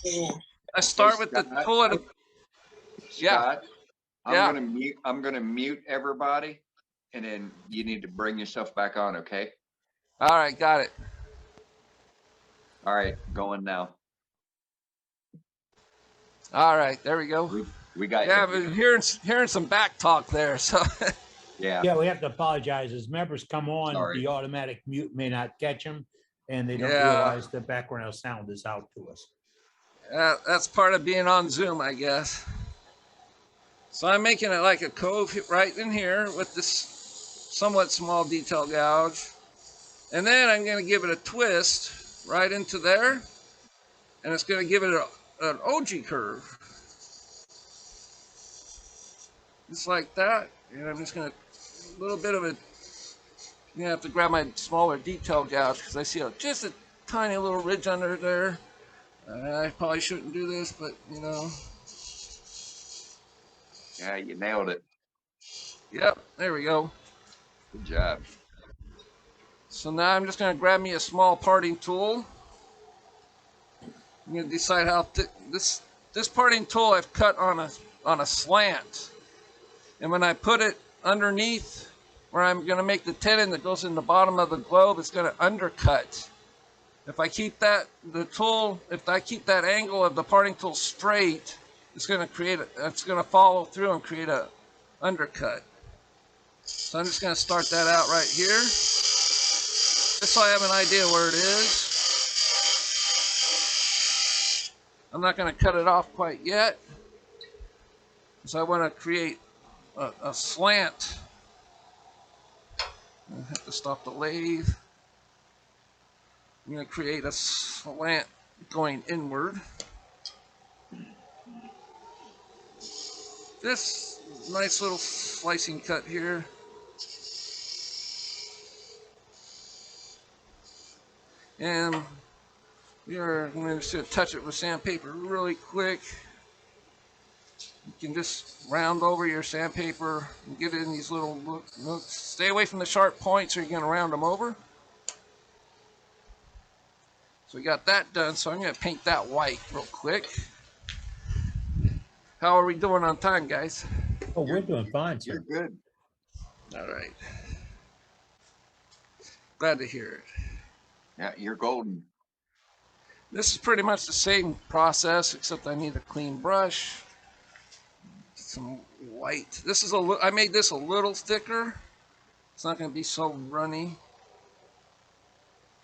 it. I start with the tool. Scott, I'm gonna mute everybody, and then you need to bring yourself back on, okay? All right, got it. All right, going now. All right, there we go. We got Yeah, you. I've been hearing some back talk there. So Yeah. Yeah, we have to apologize. As members come on, Sorry. the automatic mute may not catch them, and they don't Yeah. realize the background sound is out to us. that's part of being on Zoom, I guess. So I'm making it like a cove right in here with this somewhat small detail gouge. And then I'm going to give it a twist right into there. And it's going to give it an OG curve. Just like that. And I'm just going to, a little bit of a, you have to grab my smaller detail gouge because I see just a tiny little ridge under there. I probably shouldn't do this, but you know. Yeah, you nailed it. Yep, there we go. Good job. So now I'm just going to grab me a small parting tool. I'm going to decide how thick this parting tool I've cut on a slant. And when I put it underneath where I'm going to make the tenon that goes in the bottom of the globe, it's going to undercut. If I keep that angle of the parting tool straight, it's going to follow through and create a undercut. So I'm just going to start that out right here, just so I have an idea where it is. I'm not going to cut it off quite yet, because I want to create a slant. I have to stop the lathe. I'm going to create a slant going inward. This nice little slicing cut here. And I'm just going to touch it with sandpaper really quick. You can just round over your sandpaper and get it in these little nooks. Stay away from the sharp points or you're going to round them over. So we got that done, so I'm going to paint that white real quick. How are we doing on time, guys? Oh, we're doing fine, You're sir. good. All right. Glad to hear it. Yeah, you're golden. This is pretty much the same process, except I need a clean brush. Some white. I made this a little thicker. It's not going to be so runny.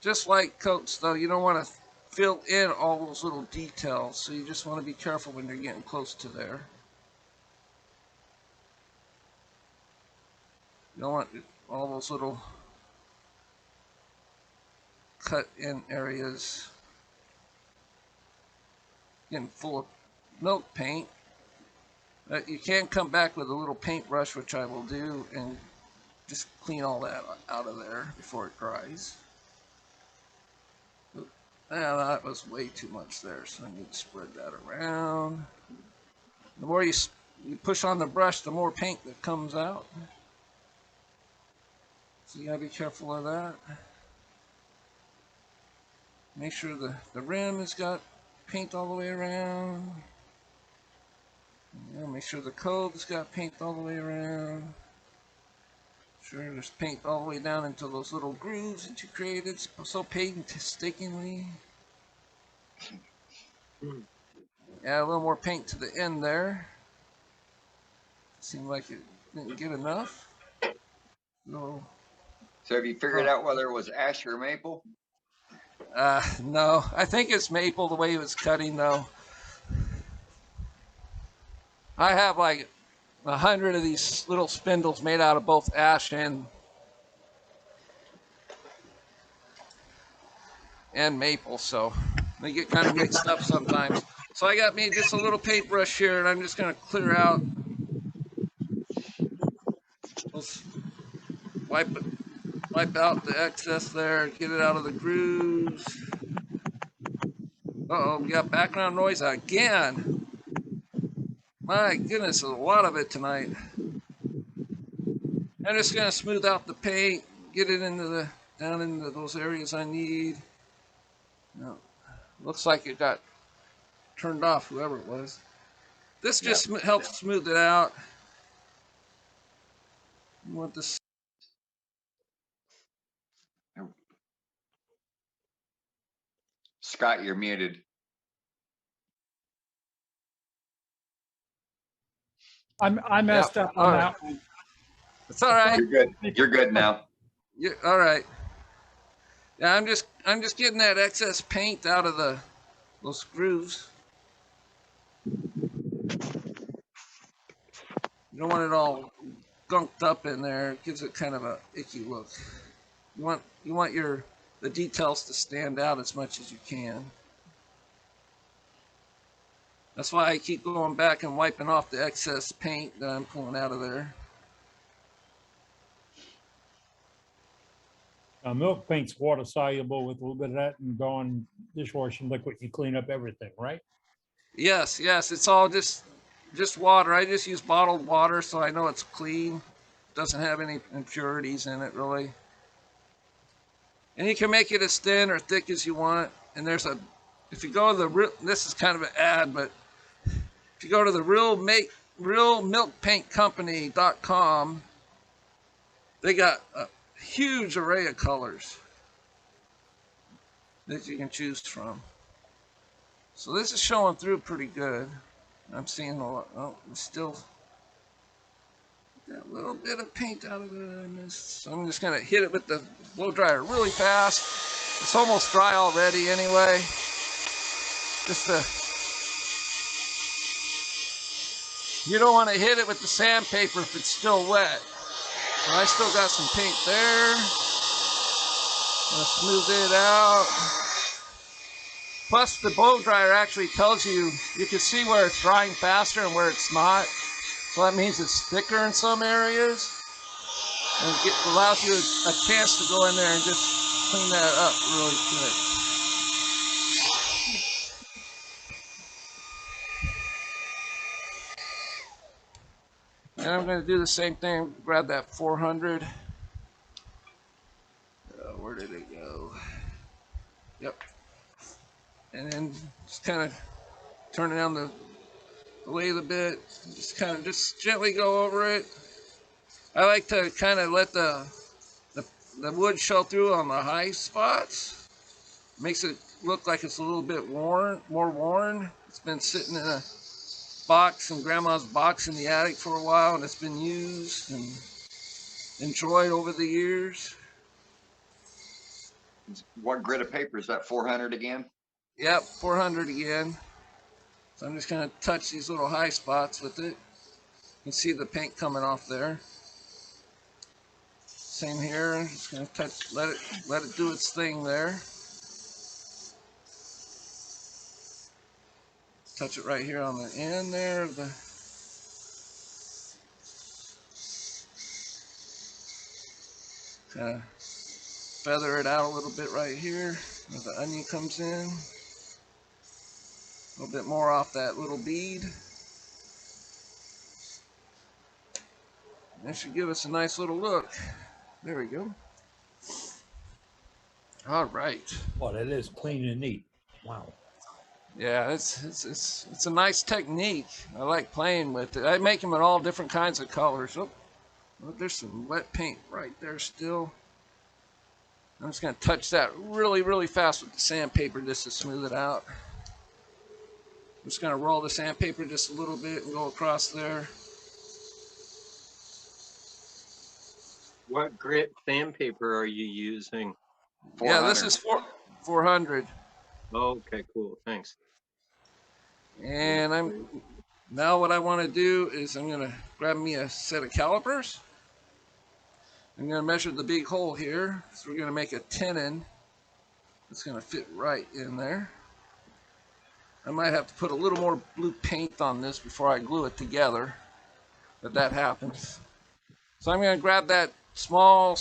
Just like coats, though, you don't want to fill in all those little details, so you just want to be careful when you're getting close to there. You don't want all those little cut in areas getting full of milk paint. You can come back with a little paintbrush, which I will do, and just clean all that out of there before it dries. That was way too much there, so I need to spread that around. The more you push on the brush, the more paint that comes out. So you gotta be careful of that. Make sure the rim has got paint all the way around. Make sure the cove has got paint all the way around. Sure, there's paint all the way down into those little grooves that you created so painstakingly. Add a little more paint to the end there. Seemed like it didn't get enough. No. So have you figured out whether it was ash or maple? No, I think it's maple the way it was cutting though. I have like 100 of these little spindles made out of both ash and maple, so they get kind of mixed up sometimes. So I got me just a little paintbrush here, and I'm just going to clear out. Let's wipe out the excess there, get it out of the grooves. Uh-oh, we got background noise again. My goodness, there's a lot of it tonight. I'm just going to smooth out the paint, get it down into those areas I need. No, looks like it got turned off, whoever it was. This just helps smooth it out. You want this. Scott, you're muted. I messed up on that one. It's all right. You're good. You're good now. Yeah, all right. Yeah, I'm just getting that excess paint out of those screws. You don't want it all gunked up in there. It gives it kind of a icky look. You want the details to stand out as much as you can. That's why I keep going back and wiping off the excess paint that I'm pulling out of there. Milk paint's water soluble with a little bit of that and going dishwashing liquid, you clean up everything, right? Yes, it's all just water. I just use bottled water so I know it's clean. Doesn't have any impurities in it really. And you can make it as thin or thick as you want. And if you go to this is kind of an ad, but if you go to the realmilkpaintcompany.com, they got a huge array of colors that you can choose from. So this is showing through pretty good. I'm seeing a lot. Oh, still got a little bit of paint out of there. So I'm just gonna hit it with the blow dryer really fast. It's almost dry already anyway. You don't want to hit it with the sandpaper if it's still wet. So I still got some paint there. Gonna smooth it out. Plus the blow dryer actually tells you can see where it's drying faster and where it's not. So that means it's thicker in some areas. And it allows you a chance to go in there and just clean that up really good. And I'm going to do the same thing. Grab that 400. Where did it go? Yep. And then just kind of turn it down the lathe a bit. Just gently go over it. I like to kind of let the wood show through on the high spots. Makes it look like it's a little bit more worn. It's been sitting in a box, in Grandma's box in the attic for a while, and it's been used and enjoyed over the years. What grit of paper is that? 400 again? Yep, 400 again. So I'm just going to touch these little high spots with it. You can see the paint coming off there. Same here. I'm just going to touch, let it do its thing there. Touch it right here on the end there. Kind of feather it out a little bit right here where the onion comes in. A little bit more off that little bead. That should give us a nice little look. There we go. All right. Well, it is clean and neat. Wow. Yeah, it's a nice technique. I like playing with it. I make them in all different kinds of colors. Oh, there's some wet paint right there still. I'm just going to touch that really, really fast with the sandpaper just to smooth it out. I'm just going to roll the sandpaper just a little bit and go across there. What grit sandpaper are you using? 400. Yeah, this is 400. Okay, cool. Thanks. And now what I want to do is I'm going to grab me a set of calipers. I'm going to measure the big hole here. So we're going to make a tenon. It's going to fit right in there. I might have to put a little more blue paint on this before I glue it together, but that happens. So I'm going to grab that small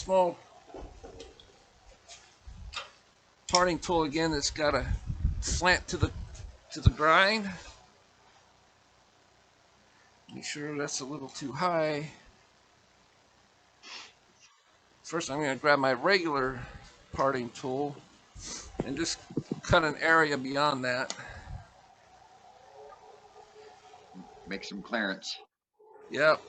parting tool again that's got a slant to the grind. Make sure that's a little too high. First, I'm going to grab my regular parting tool and just cut an area beyond that. Make some clearance. Yep.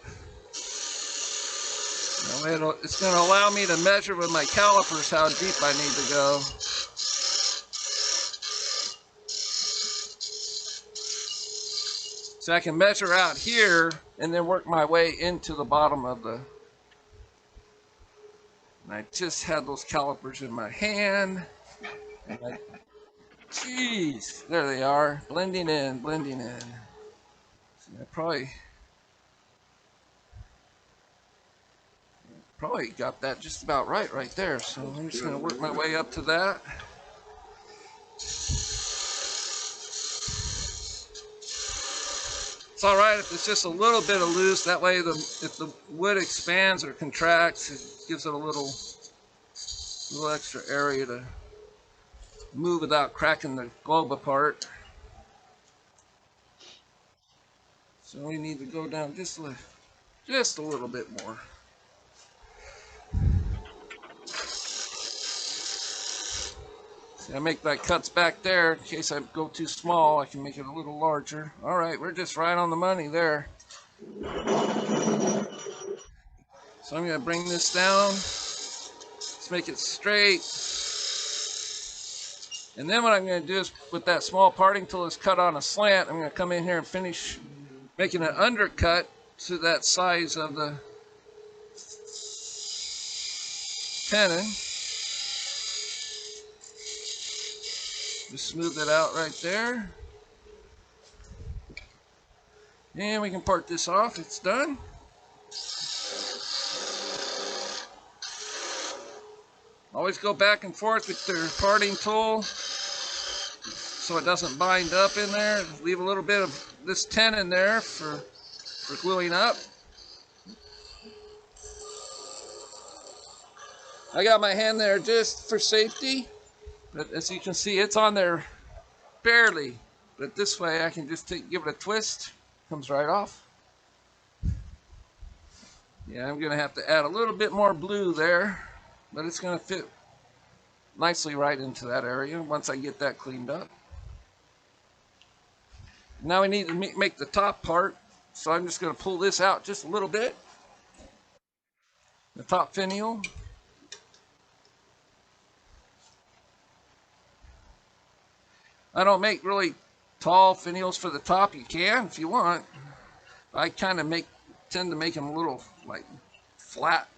Now it's going to allow me to measure with my calipers how deep I need to go. So I can measure out here and then work my way into the bottom of the, and I just had those calipers in my hand. Jeez, there they are, blending in, blending in. See, I probably got that just about right there. So I'm just gonna work my way up to that. It's all right if it's just a little bit of loose. That way, if the wood expands or contracts, it gives it a little extra area to move without cracking the globe apart. So we need to go down just a little bit more. See, I make my cuts back there in case I go too small. I can make it a little larger. All right, we're just right on the money there. So I'm going to bring this down. Let's make it straight. And then what I'm going to do is, with that small parting tool that's cut on a slant, I'm going to come in here and finish making an undercut to that size of the tenon. Just smooth it out right there. And we can part this off. It's done. Always go back and forth with your parting tool so it doesn't bind up in there. Leave a little bit of this tenon there for gluing up. I got my hand there just for safety, but as you can see, it's on there barely. But this way I can just give it a twist. Comes right off. Yeah, I'm gonna have to add a little bit more blue there, but it's gonna fit nicely right into that area once I get that cleaned up. Now we need to make the top part, so I'm just gonna pull this out just a little bit. The top finial. I don't make really tall finials for the top. You can if you want. I kind of tend to make them a little like flat.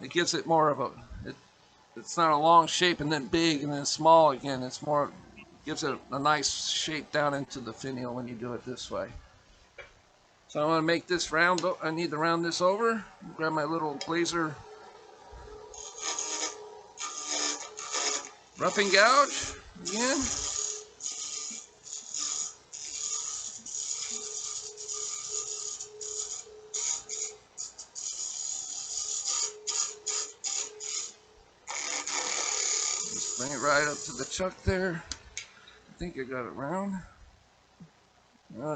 It gives it more of it's not a long shape and then big and then small again. It's more, gives it a nice shape down into the finial when you do it this way. So I'm going to make this round. I need to round this over. Grab my little glazer roughing gouge again. Just bring it right up to the chuck there. I think I got it round.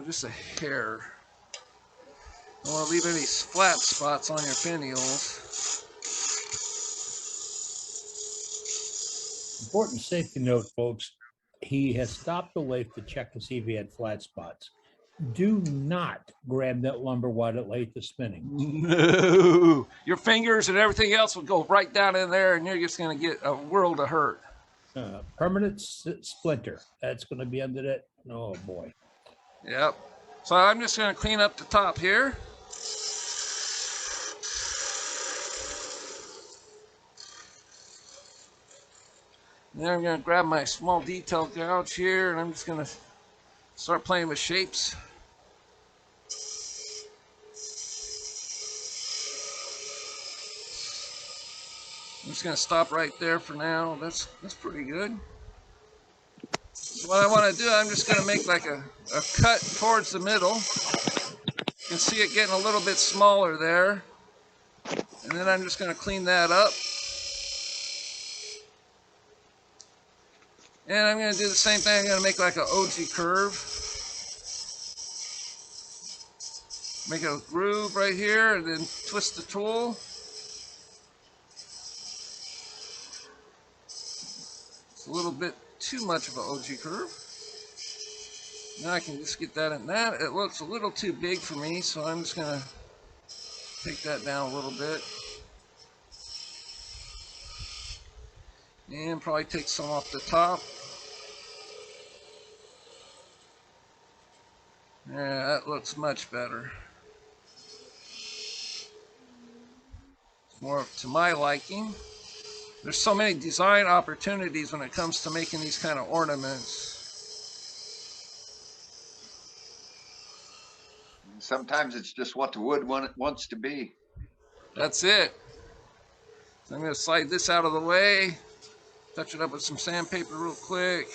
Just a hair. Don't want to leave any flat spots on your finials. Important safety note, folks. He has stopped the lathe to check to see if he had flat spots. Do not grab that lumber while it lathe is spinning. No, your fingers and everything else will go right down in there, and you're just going to get a world of hurt. Permanent splinter. That's going to be under that. Oh boy. Yep. So I'm just going to clean up the top here. Then I'm going to grab my small detail gouge here, and I'm just going to start playing with shapes. I'm just going to stop right there for now. That's pretty good. So what I want to do, I'm just going to make like a cut towards the middle. You can see it getting a little bit smaller there. And then I'm just going to clean that up. And I'm going to do the same thing. I'm going to make like an OG curve. Make a groove right here and then twist the tool. It's a little bit too much of an OG curve. Now I can just get that in that. It looks a little too big for me, so I'm just going to take that down a little bit. And probably take some off the top. Yeah, that looks much better. More to my liking. There's so many design opportunities when it comes to making these kind of ornaments. Sometimes it's just what the wood wants to be. That's it. So I'm going to slide this out of the way, touch it up with some sandpaper real quick.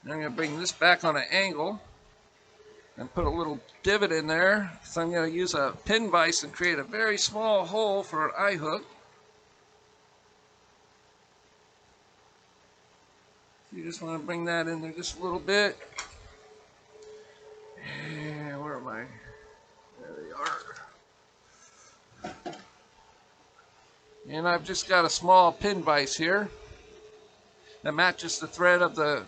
And I'm going to bring this back on an angle and put a little divot in there. So I'm going to use a pin vise and create a very small hole for an eye hook. You just want to bring that in there just a little bit. And where am I? There they are. And I've just got a small pin vise here that matches the thread of the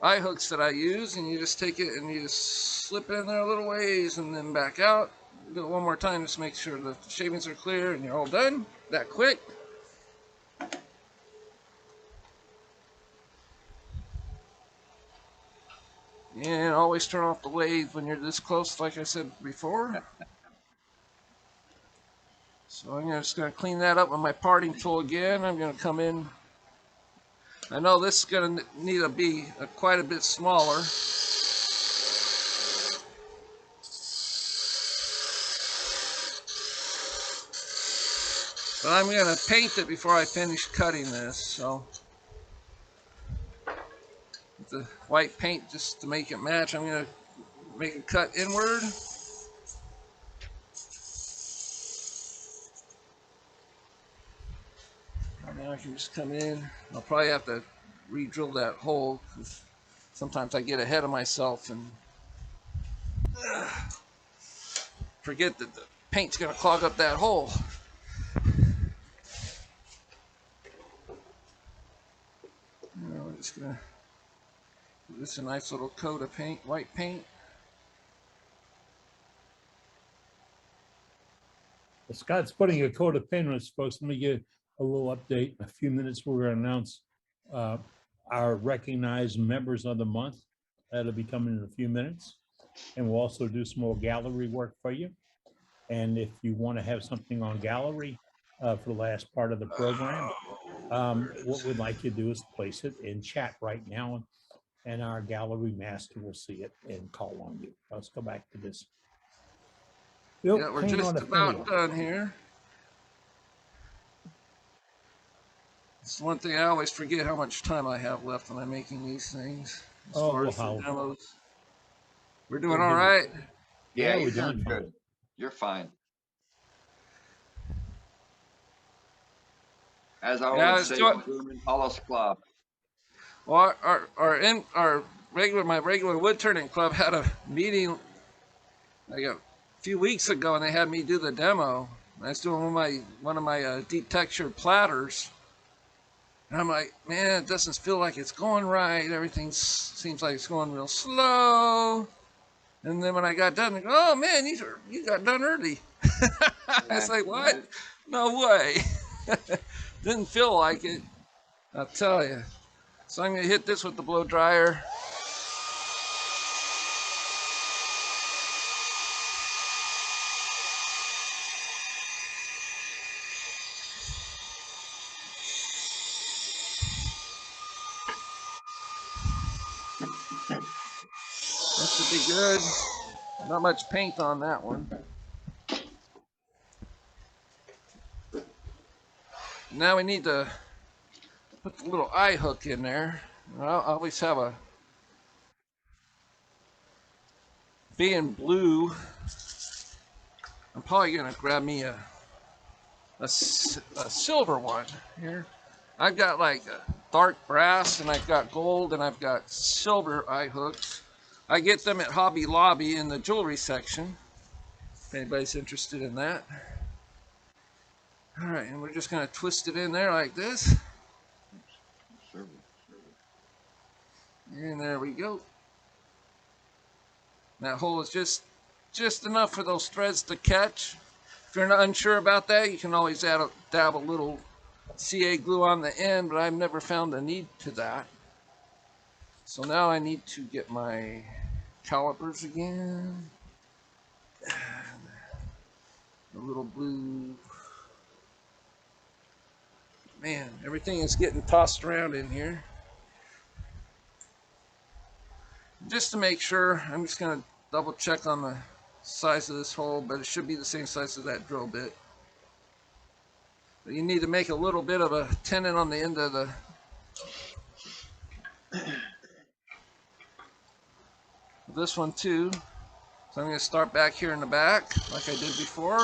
eye hooks that I use, and you just take it and you just slip it in there a little ways and then back out. Do it one more time just to make sure the shavings are clear and you're all done that quick. And always turn off the lathe when you're this close, like I said before. So I'm just going to clean that up with my parting tool again. I'm going to come in. I know this is going to need to be quite a bit smaller. But I'm going to paint it before I finish cutting this. So with the white paint just to make it match, I'm going to make a cut inward. Now I can just come in. I'll probably have to re-drill that hole because sometimes I get ahead of myself and forget that the paint's going to clog up that hole. We're just going to give this a nice little coat of paint, white paint. Scott's putting a coat of paint on his folks. Let me give a little update. In a few minutes, we're going to announce our recognized members of the month. That'll be coming in a few minutes. And we'll also do some more gallery work for you. And if you want to have something on gallery for the last part of the program, what we'd like you to do is place it in chat right now. And our gallery master will see it and call on you. Let's go back to this. Yeah, we're just about done here. It's one thing I always forget how much time I have left when I'm making these things. As far as the demos. We're doing all right. Yeah, you're doing good. You're fine. As I always say, club. Well, my regular wood turning club had a meeting like a few weeks ago, and they had me do the demo. I was doing one of my deep texture platters, and I'm like, man, it doesn't feel like it's going right. Everything seems like it's going real slow. And then when I got done, I go, oh man, you got done early. I was like, what? No way. Didn't feel like it. I'll tell you. So I'm gonna hit this with the blow dryer. That should be good. Not much paint on that one. Now we need to put the little eye hook in there. I'll always have a, being blue, I'm probably gonna grab me a silver one here. I've got like a dark brass, and I've got gold, and I've got silver eye hooks. I get them at Hobby Lobby in the jewelry section, if anybody's interested in that. All right, and we're just gonna twist it in there like this. And there we go. That hole is just enough for those threads to catch. If you're not unsure about that, you can always dab a little CA glue on the end, but I've never found the need to that. So now I need to get my calipers again. The little blue. Man, everything is getting tossed around in here. Just to make sure, I'm just going to double check on the size of this hole, but it should be the same size as that drill bit. But you need to make a little bit of a tenon on the end of the this one too. So I'm going to start back here in the back like I did before.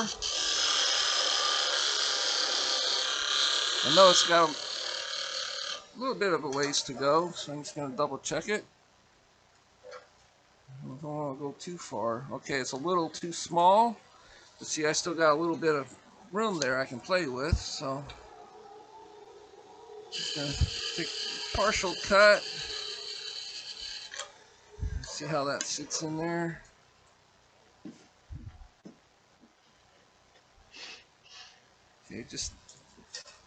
I know it's got a little bit of a ways to go, so I'm just going to double check it. I don't want to go too far. Okay, it's a little too small. But see, I still got a little bit of room there I can play with, so just going to take a partial cut. See how that sits in there. Okay, just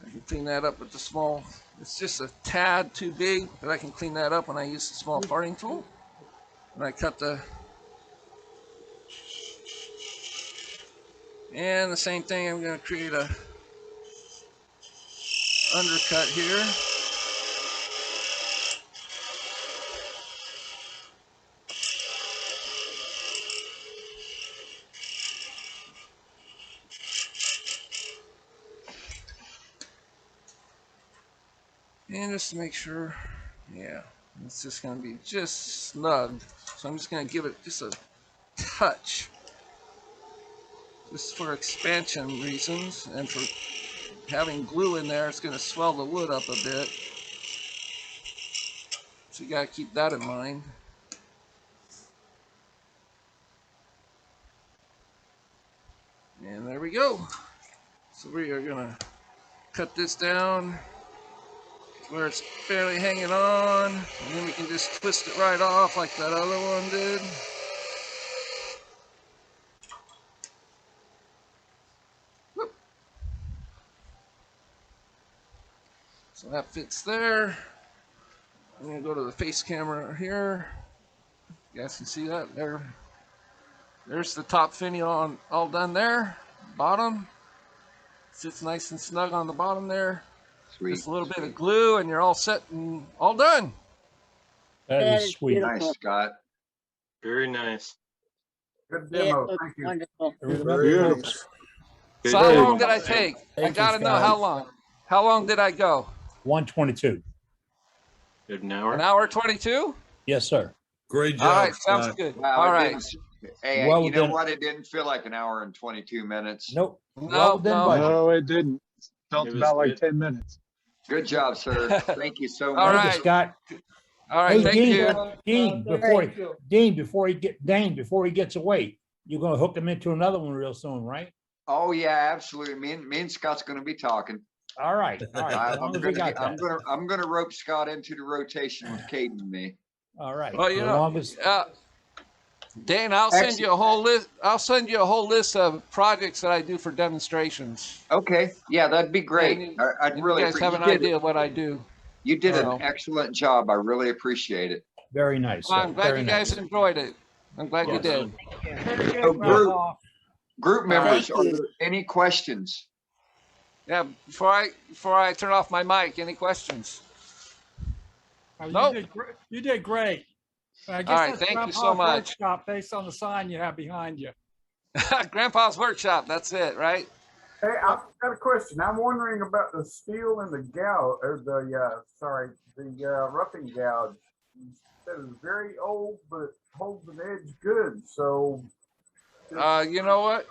I can clean that up with the small. It's just a tad too big, but I can clean that up when I use the small parting tool. And I cut the. And the same thing, I'm going to create a undercut here. And just to make sure, yeah, it's just going to be just snug. So I'm just going to give it just a touch. Just for expansion reasons and for having glue in there, it's going to swell the wood up a bit. So you got to keep that in mind. And there we go. So we are going to cut this down where it's barely hanging on, and then we can just twist it right off like that other one did. Whoop. So that fits there. I'm going to go to the face camera here. You guys can see that there. There's the top finial all done there. Bottom sits nice and snug on the bottom there. Sweet. Just a little bit of glue and you're all set and all done. That is sweet. beautiful. Nice, Scott. Very nice. Good It demo. looks Thank you. wonderful. Remember, folks, Good So how job. long did I take? I Thank you, gotta know Scott. how long. How long did I go? 122. Good an An hour. hour 22? Yes, sir. Great All job, right, sounds Scott. good. Wow, All it right. didn't- Hey, Well you know done. what? It didn't feel like an hour and 22 minutes. Nope. No, Well done, no. buddy. No, it didn't. Felt It was about like good. 10 minutes. Good job, sir. Thank you so All much. Thank you, right. Scott. All right, Hey, thank Dean, you. Dean, before he gets away, you're gonna hook him into another one real soon, right? Oh yeah, absolutely. Me and Scott's going to be talking. All right, all right. As I'm long as we going got to that. I'm going to rope Scott into the rotation with Caden and me. All right. Well, you As know, long as, Dan, I'll send you a whole list. I'll send you a whole list of projects that I do for demonstrations. Okay, yeah, that'd be great. And I'd And really you guys have an idea of what I do. You did So- an excellent job. I really appreciate it. very nice. I'm sir. glad Very you guys nice. enjoyed it. I'm glad you Yes. did. So group members, Thank are you. there any questions? Yeah, before I turn off my mic, any questions? Nope. You did great. I guess All right, that's thank you Grandpa's so much. Workshop based on the sign you have behind you. Grandpa's workshop, that's it, right? Hey, I've got a question. I'm wondering about the steel and the gouge, or the roughing gouge. You said it's very old, but it holds an edge good. So, You know what?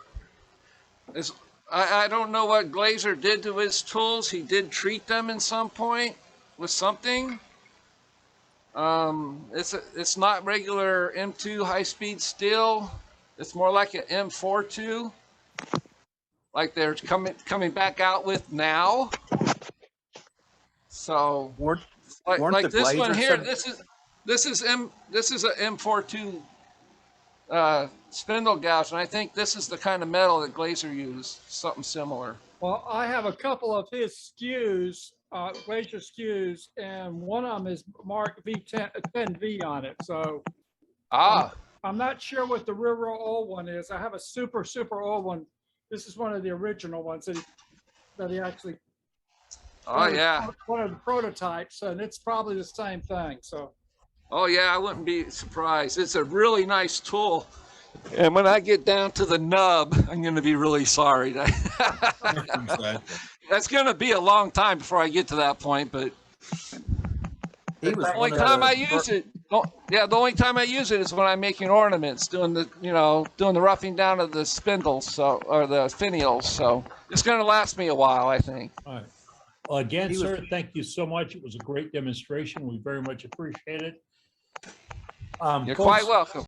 I don't know what Glazer did to his tools. He did treat them in some point with something. It's not regular M2 high-speed steel. It's more like an M42, like they're coming back out with now. So Weren't like the this one Glazer here, some- this is a M42 spindle gouge, and I think this is the kind of metal that Glazer used, something similar. Well, I have a couple of his SKUs, Glacier SKUs, and one of them is marked V10, 10V on it. So I'm not sure what the real old one is. I have a super old one. This is one of the original ones that he actually. Oh yeah. One of the prototypes, and it's probably the same thing. So. Oh yeah, I wouldn't be surprised. It's a really nice tool. And when I get down to the nub, I'm going to be really sorry. That's going to be a long time before I get to that point, but the only time I use it, the only time I use it is when I'm making ornaments, doing the roughing down of the spindles, or the finials. So it's going to last me a while, I think. All right. Well, again, sir, thank you so much. It was a great demonstration. We very much appreciate it. You're quite welcome.